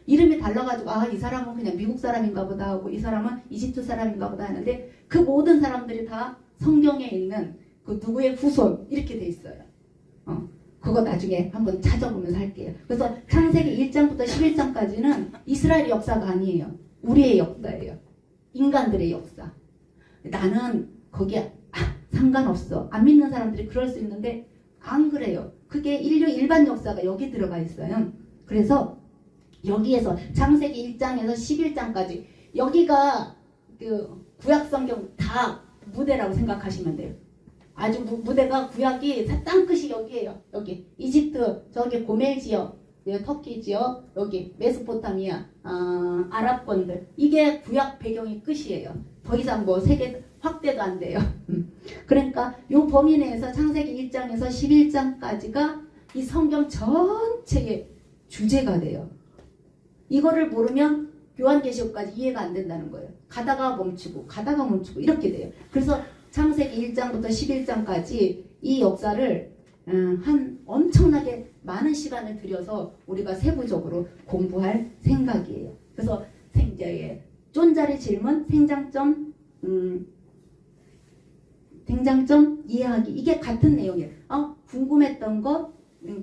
C: 이름이 달라가지고 아 이 사람은 그냥 미국 사람인가 보다 하고 이 사람은 이집트 사람인가 보다 하는데 그 모든 사람들이 다 성경에 있는 그 누구의 후손 이렇게 돼 있어요. 그거 나중에 한번 찾아보면서 할게요. 그래서 창세기 1장부터 11장까지는 이스라엘의 역사가 아니에요. 우리의 역사예요. 인간들의 역사. 나는 거기에 상관없어. 안 믿는 사람들이 그럴 수 있는데 안 그래요. 그게 인류 일반 역사가 여기 들어가 있어요. 그래서 여기에서 창세기 1장에서 11장까지 여기가 그 구약 성경 다 무대라고 생각하시면 돼요. 아주 무대가 구약이 땅끝이 여기에요. 여기 이집트 저기 고멜 지역, 터키 지역, 여기 메소포타미아, 아랍권들 이게 구약 배경이 끝이에요. 더 이상 뭐 세계 확대도 안 돼요. 그러니까 요 범위 내에서 창세기 1장에서 11장까지가 이 성경 전체의 주제가 돼요. 이거를 모르면 요한계시록까지 이해가 안 된다는 거예요. 가다가 멈추고 이렇게 돼요. 그래서 창세기 1장부터 11장까지 이 역사를 한 엄청나게 많은 시간을 들여서 우리가 세부적으로 공부할 생각이에요. 그래서 쫀자리 질문, 생장점 이해하기 이게 같은 내용이에요. 궁금했던 거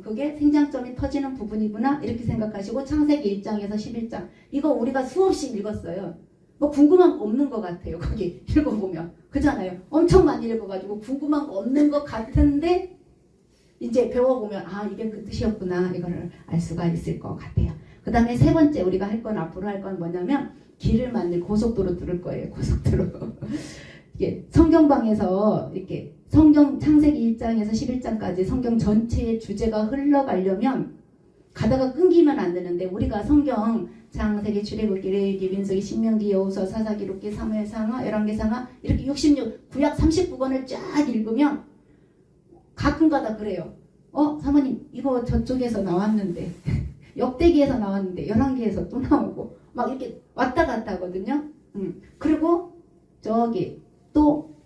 C: 그게 생장점이 터지는 부분이구나 이렇게 생각하시고 창세기 1장에서 11장 이거 우리가 수없이 읽었어요. 뭐 궁금한 거 없는 것 같아요. 거기 읽어보면 그잖아요. 엄청 많이 읽어가지고 궁금한 거 없는 것 같은데 이제 배워보면 이게 그 뜻이었구나 이거를 알 수가 있을 것 같아요. 그 다음에 세 번째 우리가 할 건 앞으로 할 건 뭐냐면 길을 만들 고속도로 들을 거예요. 고속도로. 이게 성경방에서 이렇게 성경 창세기 1장에서 11장까지 성경 전체의 주제가 흘러가려면 가다가 끊기면 안 되는데 우리가 성경 창세기, 출애굽기, 레위기, 민수기, 신명기, 여호수아, 사사기, 룻기, 사무엘, 상하, 열왕기상하 이렇게 66 구약 39권을 쫙 읽으면 가끔가다 그래요. 사모님 이거 저쪽에서 나왔는데 역대기에서 나왔는데 열왕기에서 또 나오고 막 이렇게 왔다 갔다 하거든요. 그리고 저기 또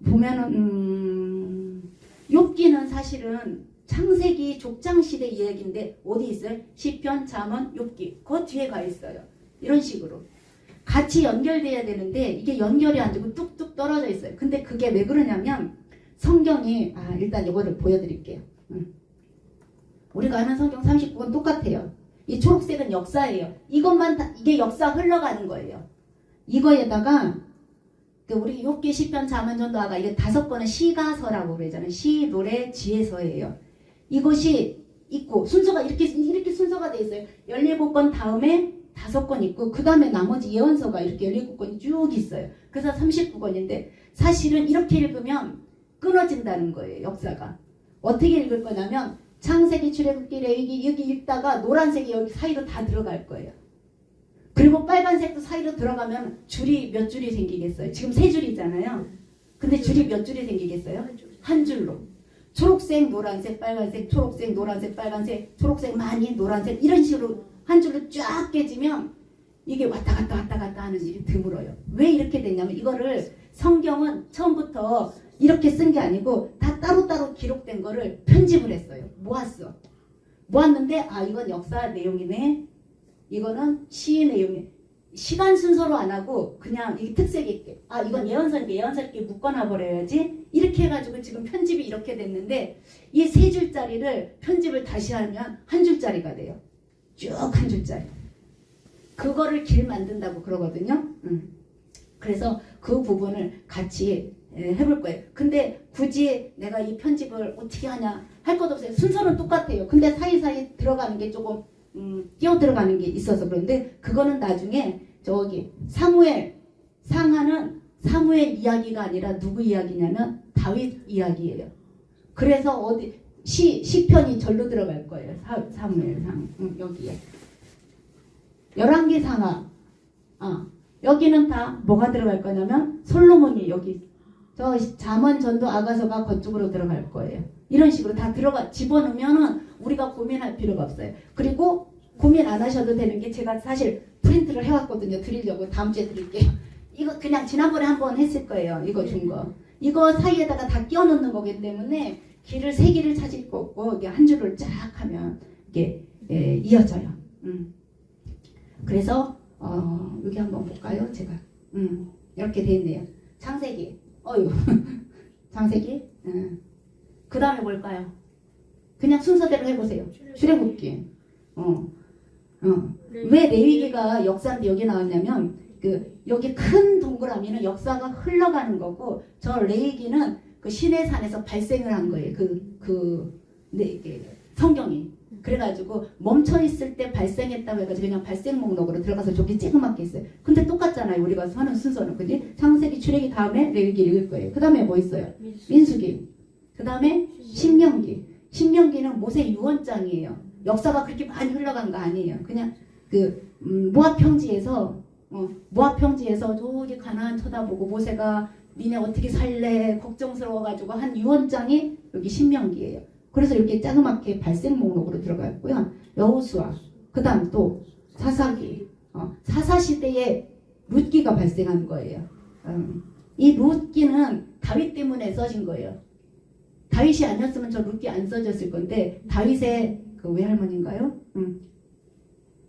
C: 보면은 욥기는 사실은 창세기 족장시대 이야기인데 어디 있어요? 시편, 잠언, 욥기 그 뒤에 가 있어요. 이런 식으로 같이 연결돼야 되는데 이게 연결이 안 되고 뚝뚝 떨어져 있어요. 근데 그게 왜 그러냐면 성경이 일단 이거를 보여드릴게요. 우리가 아는 성경 39권 똑같아요. 이 초록색은 역사예요. 이게 역사 흘러가는 거예요. 이거에다가 우리 욥기, 시편, 잠언, 전도하가 이게 5권은 시가서라고 그러잖아요. 시, 노래, 지혜서예요. 이것이 있고 순서가 이렇게 순서가 돼 있어요. 17권 다음에 5권 있고 그 다음에 나머지 예언서가 이렇게 17권이 쭉 있어요. 그래서 39권인데 사실은 이렇게 읽으면 끊어진다는 거예요. 역사가. 어떻게 읽을 거냐면 창세기, 출애굽기, 레위기 여기 읽다가 노란색이 여기 사이로 다 들어갈 거예요. 그리고 빨간색도 사이로 들어가면 줄이 몇 줄이 생기겠어요? 지금 3줄이잖아요. 근데 줄이 몇 줄이 생기겠어요? 한 줄로. 초록색, 노란색, 빨간색, 초록색, 노란색, 빨간색, 초록색 많이, 노란색 이런 식으로 한 줄로 쫙 깨지면 이게 왔다 갔다 하는 일이 드물어요. 왜 이렇게 됐냐면 이거를 성경은 처음부터 이렇게 쓴 게 아니고 다 따로따로 기록된 거를 편집을 했어요. 모았는데 이건 역사 내용이네. 이거는 시의 내용이 시간 순서로 안 하고 그냥 이게 특색 있게 이건 예언서니까 예언서 이렇게 묶어놔 버려야지 이렇게 해가지고 지금 편집이 이렇게 됐는데 이 3줄짜리를 편집을 다시 하면 한 줄짜리가 돼요. 쭉 한 줄짜리. 그거를 길 만든다고 그러거든요. 그래서 그 부분을 같이 해볼 거예요. 근데 굳이 내가 이 편집을 어떻게 하냐 할 것 없어요. 순서는 똑같아요. 근데 사이사이 들어가는 게 조금 끼어 들어가는 게 있어서 그런데 그거는 나중에 저기 사무엘 상하는 사무엘 이야기가 아니라 누구 이야기냐면 다윗 이야기예요. 그래서 어디 시편이 절로 들어갈 거예요. 사무엘상 여기에 열왕기상하 여기는 다 뭐가 들어갈 거냐면 솔로몬이 여기 저 잠언 전도 아가서가 그쪽으로 들어갈 거예요. 이런 식으로 다 집어넣으면은 우리가 고민할 필요가 없어요. 그리고 고민 안 하셔도 되는 게 제가 사실 프린트를 해왔거든요. 드리려고 다음 주에 드릴게요. 이거 그냥 지난번에 한번 했을 거예요. 이거 준 거. 이거 사이에다가 다 끼워 넣는 거기 때문에 길을 세 길을 찾을 거 없고 이게 한 줄을 쫙 하면 이게 이어져요. 그래서 여기 한번 볼까요? 제가 이렇게 돼 있네요. 창세기. 창세기. 그 다음에 뭘까요? 그냥 순서대로 해보세요. 출애굽기. 왜 레위기가 역사인데 여기 나왔냐면 여기 큰 동그라미는 역사가 흘러가는 거고 저 레위기는 그 시내산에서 발생을 한 거예요. 성경이. 그래가지고 멈춰 있을 때 발생했다고 해가지고 그냥 발생 목록으로 들어가서 저기 쬐그맣게 있어요. 근데 똑같잖아요. 우리가 하는 순서는. 그지? 창세기, 출애기 다음에 레위기 읽을 거예요. 그 다음에 뭐 있어요? 민수기. 그 다음에 신명기. 신명기는 모세 유언장이에요. 역사가 그렇게 많이 흘러간 거 아니에요. 그냥 모압 평지에서 저기 가나안 쳐다보고 모세가 니네 어떻게 살래 걱정스러워가지고 한 유언장이 여기 신명기예요. 그래서 이렇게 자그맣게 발생 목록으로 들어갔고요. 여호수아, 그 다음 또 사사기, 사사시대에 룻기가 발생한 거예요. 이 룻기는 다윗 때문에 써진 거예요. 다윗이 아니었으면 저 룻기 안 써졌을 건데 다윗의 그 외할머니인가요?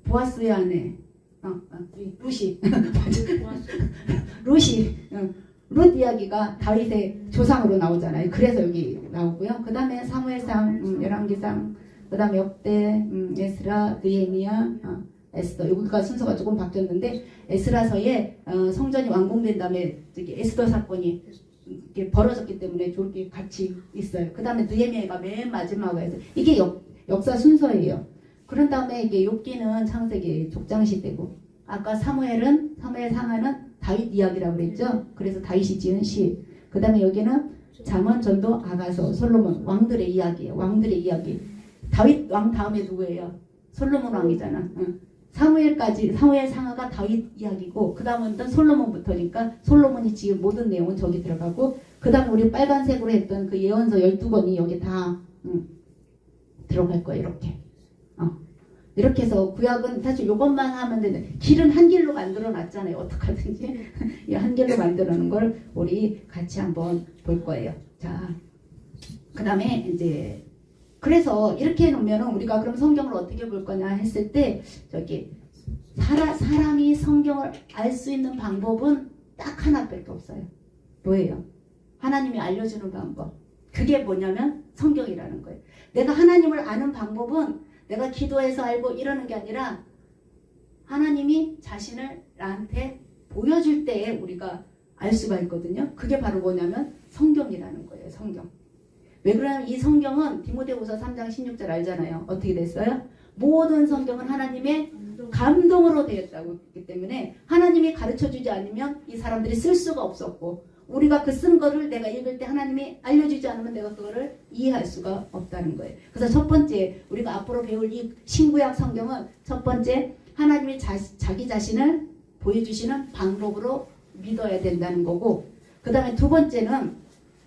C: 보아스의 아내 룻이 룻 이야기가 다윗의 조상으로 나오잖아요. 그래서 여기 나오고요. 그 다음에 사무엘상, 열왕기상, 그 다음에 역대, 에스라, 느헤미야, 에스더. 여기가 순서가 조금 바뀌었는데 에스라서에 성전이 완공된 다음에 에스더 사건이 이렇게 벌어졌기 때문에 저렇게 같이 있어요. 그 다음에 느헤미야가 맨 마지막에 이게 역사 순서예요. 그런 다음에 이게 욥기는 창세기 족장시대고 아까 사무엘상하는 다윗 이야기라고 그랬죠. 그래서 다윗이 지은 시. 그 다음에 여기는 잠언, 전도, 아가서, 솔로몬 왕들의 이야기예요. 왕들의 이야기. 다윗 왕 다음에 누구예요? 솔로몬 왕이잖아. 사무엘상하가 다윗 이야기고 그 다음은 솔로몬부터니까 솔로몬이 지은 모든 내용은 저기 들어가고 그 다음 우리 빨간색으로 했던 그 예언서 12권이 여기 다 들어갈 거예요. 이렇게 해서 구약은 사실 이것만 하면 되는데 길은 한 길로 만들어 놨잖아요. 어떡하든지 이 한 길로 만들어 놓은 걸 우리 같이 한번 볼 거예요. 자, 그 다음에 이제 그래서 이렇게 해놓으면 우리가 그럼 성경을 어떻게 볼 거냐 했을 때 저기 사람이 성경을 알 수 있는 방법은 딱 하나밖에 없어요. 뭐예요? 하나님이 알려주는 방법. 그게 뭐냐면 성경이라는 거예요. 내가 하나님을 아는 방법은 내가 기도해서 알고 이러는 게 아니라 하나님이 자신을 나한테 보여줄 때에 우리가 알 수가 있거든요. 그게 바로 뭐냐면 성경이라는 거예요. 성경. 왜 그러냐면 이 성경은 디모데후서 3장 16절 알잖아요. 어떻게 됐어요? 모든 성경은 하나님의 감동으로 되었다고 했기 때문에 하나님이 가르쳐주지 않으면 이 사람들이 쓸 수가 없었고 우리가 그 쓴 거를 내가 읽을 때 하나님이 알려주지 않으면 내가 그거를 이해할 수가 없다는 거예요. 그래서 첫 번째 우리가 앞으로 배울 이 신구약 성경은 첫 번째 하나님이 자기 자신을 보여주시는 방법으로 믿어야 된다는 거고 그 다음에 두 번째는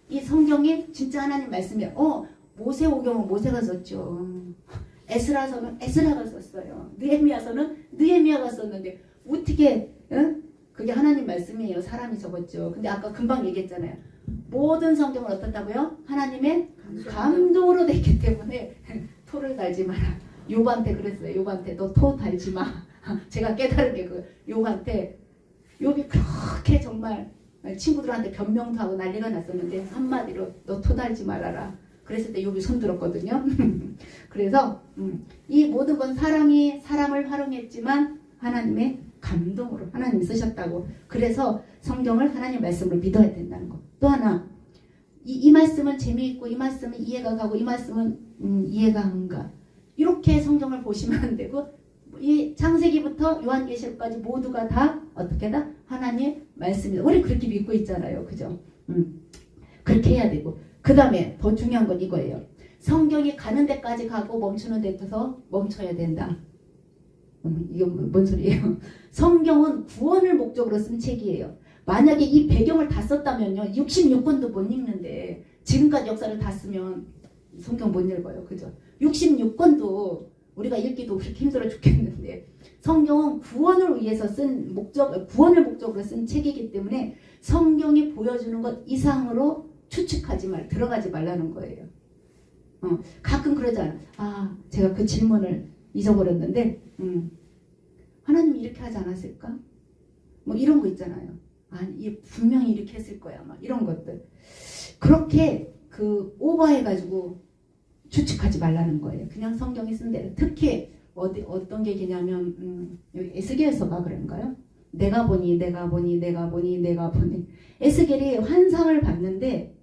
C: 이 성경이 진짜 하나님 말씀이에요. 모세오경은 모세가 썼죠. 에스라서는 에스라가 썼어요. 느헤미야서는 느헤미야가 썼는데 어떻게 그게 하나님 말씀이에요. 사람이 적었죠. 근데 아까 금방 얘기했잖아요. 모든 성경을 어떻다고요? 하나님의 감동으로 됐기 때문에 토를 달지 마라. 욥한테 그랬어요. 욥한테 너 토 달지 마. 제가 깨달은 게 욥한테 욥이 그렇게 정말 친구들한테 변명도 하고 난리가 났었는데 한마디로 너 토 달지 말아라. 그랬을 때 욥이 손들었거든요. 그래서 이 모든 건 사람이 사람을 활용했지만 하나님의 감동으로 하나님 쓰셨다고. 그래서 성경을 하나님 말씀으로 믿어야 된다는 거. 또 하나 이 말씀은 재미있고 이 말씀은 이해가 가고 이 말씀은 이해가 안 가. 이렇게 성경을 보시면 안 되고 이 창세기부터 요한계시록까지 모두가 다 어떻게 다 하나님의 말씀이다. 우리 그렇게 믿고 있잖아요. 그죠? 그렇게 해야 되고 그 다음에 더 중요한 건 이거예요. 성경이 가는 데까지 가고 멈추는 데서 멈춰야 된다. 이건 뭔 소리예요? 성경은 구원을 목적으로 쓴 책이에요. 만약에 이 배경을 다 썼다면요 66권도 못 읽는데 지금까지 역사를 다 쓰면 성경 못 읽어요. 그죠? 66권도 우리가 읽기도 그렇게 힘들어 죽겠는데 성경은 구원을 위해서 쓴 구원을 목적으로 쓴 책이기 때문에 성경이 보여주는 것 이상으로 들어가지 말라는 거예요. 가끔 그러잖아. 제가 그 질문을 잊어버렸는데 하나님이 이렇게 하지 않았을까? 뭐 이런 거 있잖아요. 아니 분명히 이렇게 했을 거야. 막 이런 것들. 그렇게 오버해가지고 추측하지 말라는 거예요. 그냥 성경이 쓴 대로. 특히 어떤 게 있냐면 여기 에스겔서가 그런가요? 내가 보니 에스겔이 환상을 봤는데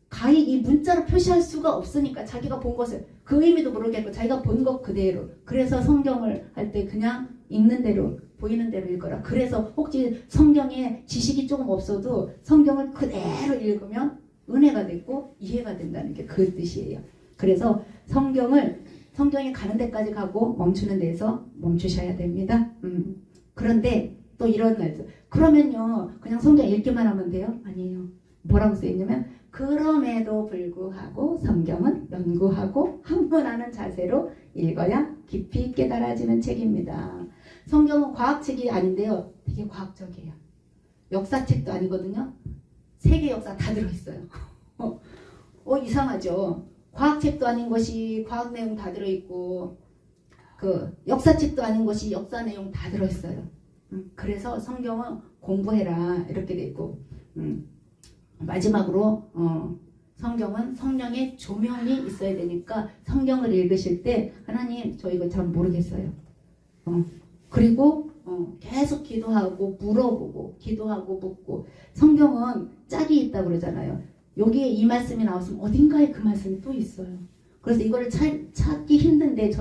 C: 가히 이 문자로 표시할 수가 없으니까 자기가 본 것을 그 의미도 모르겠고 자기가 본 것 그대로. 그래서 성경을 할 때 그냥 읽는 대로 보이는 대로 읽어라. 그래서 혹시 성경에 지식이 조금 없어도 성경을 그대로 읽으면 은혜가 됐고 이해가 된다는 게 그 뜻이에요. 그래서 성경이 가는 데까지 가고 멈추는 데에서 멈추셔야 됩니다. 그런데 또 이런 말도 그러면요 그냥 성경 읽기만 하면 돼요? 아니에요. 뭐라고 써있냐면 그럼에도 불구하고 성경은 연구하고 학문하는 자세로 읽어야 깊이 깨달아지는 책입니다. 성경은 과학책이 아닌데요. 되게 과학적이에요. 역사책도 아니거든요. 세계 역사 다 들어있어요. 이상하죠. 과학책도 아닌 것이 과학 내용 다 들어있고 역사책도 아닌 것이 역사 내용 다 들어있어요. 그래서 성경은 공부해라 이렇게 돼 있고 마지막으로 성경은 성령의 조명이 있어야 되니까 성경을 읽으실 때 하나님 저 이거 잘 모르겠어요. 그리고 계속 기도하고 물어보고 기도하고 묻고 성경은 짝이 있다고 그러잖아요. 여기에 이 말씀이 나왔으면 어딘가에 그 말씀이 또 있어요. 그래서 이거를 찾기 힘든데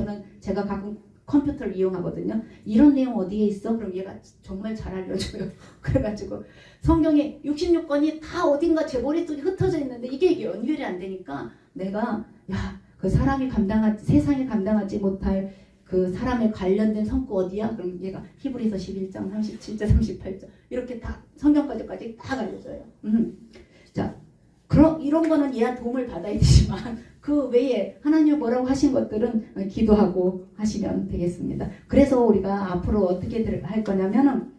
C: 제가 가끔 컴퓨터를 이용하거든요. 이런 내용 어디에 있어? 그럼 얘가 정말 잘 알려줘요. 그래가지고 성경에 66권이 다 어딘가 제 머릿속에 흩어져 있는데 이게 연결이 안 되니까 내가 그 세상이 감당하지 못할 그 사람에 관련된 성구 어디야? 그럼 얘가 히브리서 11장 37절 38절 이렇게 다 성경까지까지 다 알려줘요. 자, 이런 거는 얘가 도움을 받아야 되지만 그 외에 하나님 뭐라고 하신 것들은 기도하고 하시면 되겠습니다. 그래서 우리가 앞으로 어떻게 할 거냐면은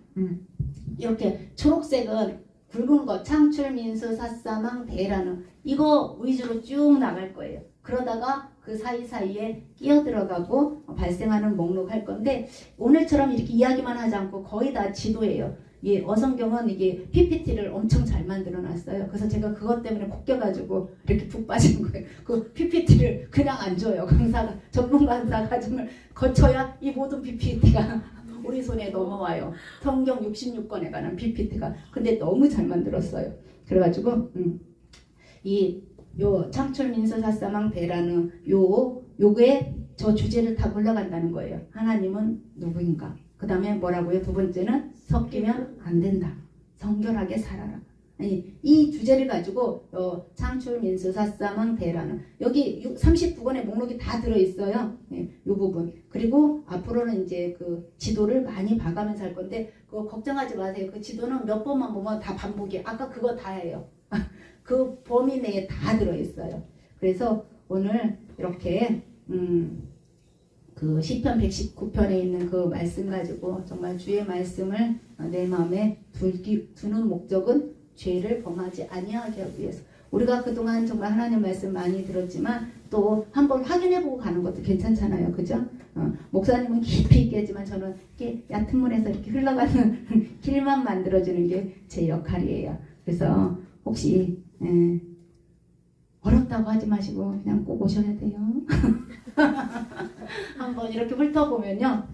C: 이렇게 초록색은 굵은 거 창출 민수 사사망 대라는 이거 위주로 쭉 나갈 거예요. 그러다가 그 사이사이에 끼어들어가고 발생하는 목록 할 건데 오늘처럼 이렇게 이야기만 하지 않고 거의 다 지도예요. 어성경은 이게 PPT를 엄청 잘 만들어 놨어요. 그래서 제가 그것 때문에 콧겨가지고 이렇게 푹 빠진 거예요. 그 PPT를 그냥 안 줘요. 강사가, 전문 강사 과정을 거쳐야 이 모든 PPT가 우리 손에 넘어와요. 성경 66권에 관한 PPT가. 근데 너무 잘 만들었어요. 그래가지고 요 창출민서사사망 배라는 요게 저 주제를 다 올라간다는 거예요. 하나님은 누구인가? 그 다음에 뭐라고요? 두 번째는 섞이면 안 된다. 성결하게 살아라. 이 주제를 가지고 창출민수사사망 대라는 여기 39권의 목록이 다 들어있어요. 이 부분. 그리고 앞으로는 이제 그 지도를 많이 봐가면서 할 건데 그거 걱정하지 마세요. 그 지도는 몇 번만 보면 다 반복이에요. 아까 그거 다 해요. 그 범위 내에 다 들어있어요. 그래서 오늘 이렇게 그 시편 119편에 있는 그 말씀 가지고 정말 주의 말씀을 내 마음에 두는 목적은 죄를 범하지 아니하게 하기 위해서. 우리가 그동안 정말 하나님 말씀 많이 들었지만 또 한번 확인해보고 가는 것도 괜찮잖아요. 그죠? 목사님은 깊이 있게 했지만 저는 이렇게 얕은 물에서 이렇게 흘러가는 길만 만들어주는 게 제 역할이에요. 그래서 혹시 어렵다고 하지 마시고 그냥 꼭 오셔야 돼요. 한번 이렇게 훑어보면요.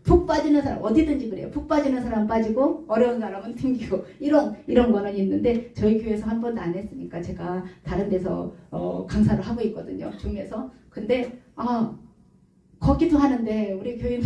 C: 푹 빠지는 사람 어디든지 그래요. 푹 빠지는 사람 빠지고 어려운 사람은 튕기고 이런 거는 있는데 저희 교회에서 한 번도 안 했으니까 제가 다른 데서 강사를 하고 있거든요. 중에서. 근데 거기도 하는데 우리 교인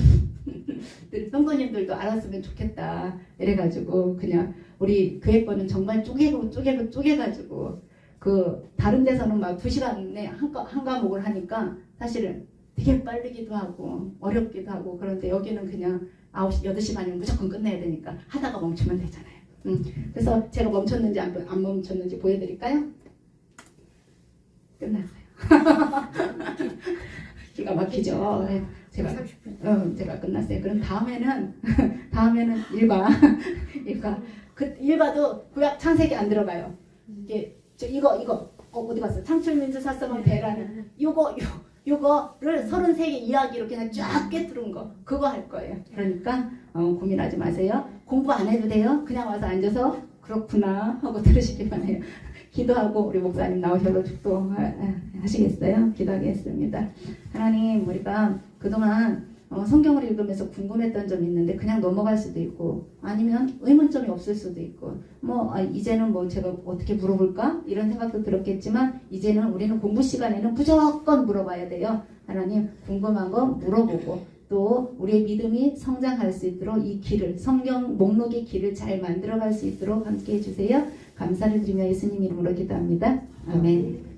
C: 성도님들도 알았으면 좋겠다 이래가지고 그냥 우리 교회 거는 정말 쪼개가지고 그 다른 데서는 막 2시간에 한 과목을 하니까 사실은 되게 빠르기도 하고 어렵기도 하고 그런데 여기는 그냥 9시, 8시 반이면 무조건 끝내야 되니까 하다가 멈추면 되잖아요. 그래서 제가 멈췄는지 안 멈췄는지 보여드릴까요? 끝났어요. 기가 막히죠. 네, 제가 끝났어요. 그럼 다음에는 일과 그 일과도 구약 창세기 안 들어가요. 이게 이거 어디 갔어? 창출민주 사서방 대라는 요거를 33개 이야기로 그냥 쫙 깨뜨린 거 그거 할 거예요. 그러니까 고민하지 마세요. 공부 안 해도 돼요. 그냥 와서 앉아서 그렇구나 하고 들으시기만 해요. 기도하고 우리 목사님 나오셔서 축도하시겠어요? 기도하겠습니다. 하나님, 우리가 그동안 성경을 읽으면서 궁금했던 점이 있는데 그냥 넘어갈 수도 있고 아니면 의문점이 없을 수도 있고 이제는 제가 어떻게 물어볼까? 이런 생각도 들었겠지만 이제는 우리는 공부 시간에는 무조건 물어봐야 돼요. 하나님, 궁금한 거 물어보고 또 우리의 믿음이 성장할 수 있도록 이 길을 성경 목록의 길을 잘 만들어갈 수 있도록 함께 해주세요. 감사를 드리며 예수님 이름으로 기도합니다. 아멘.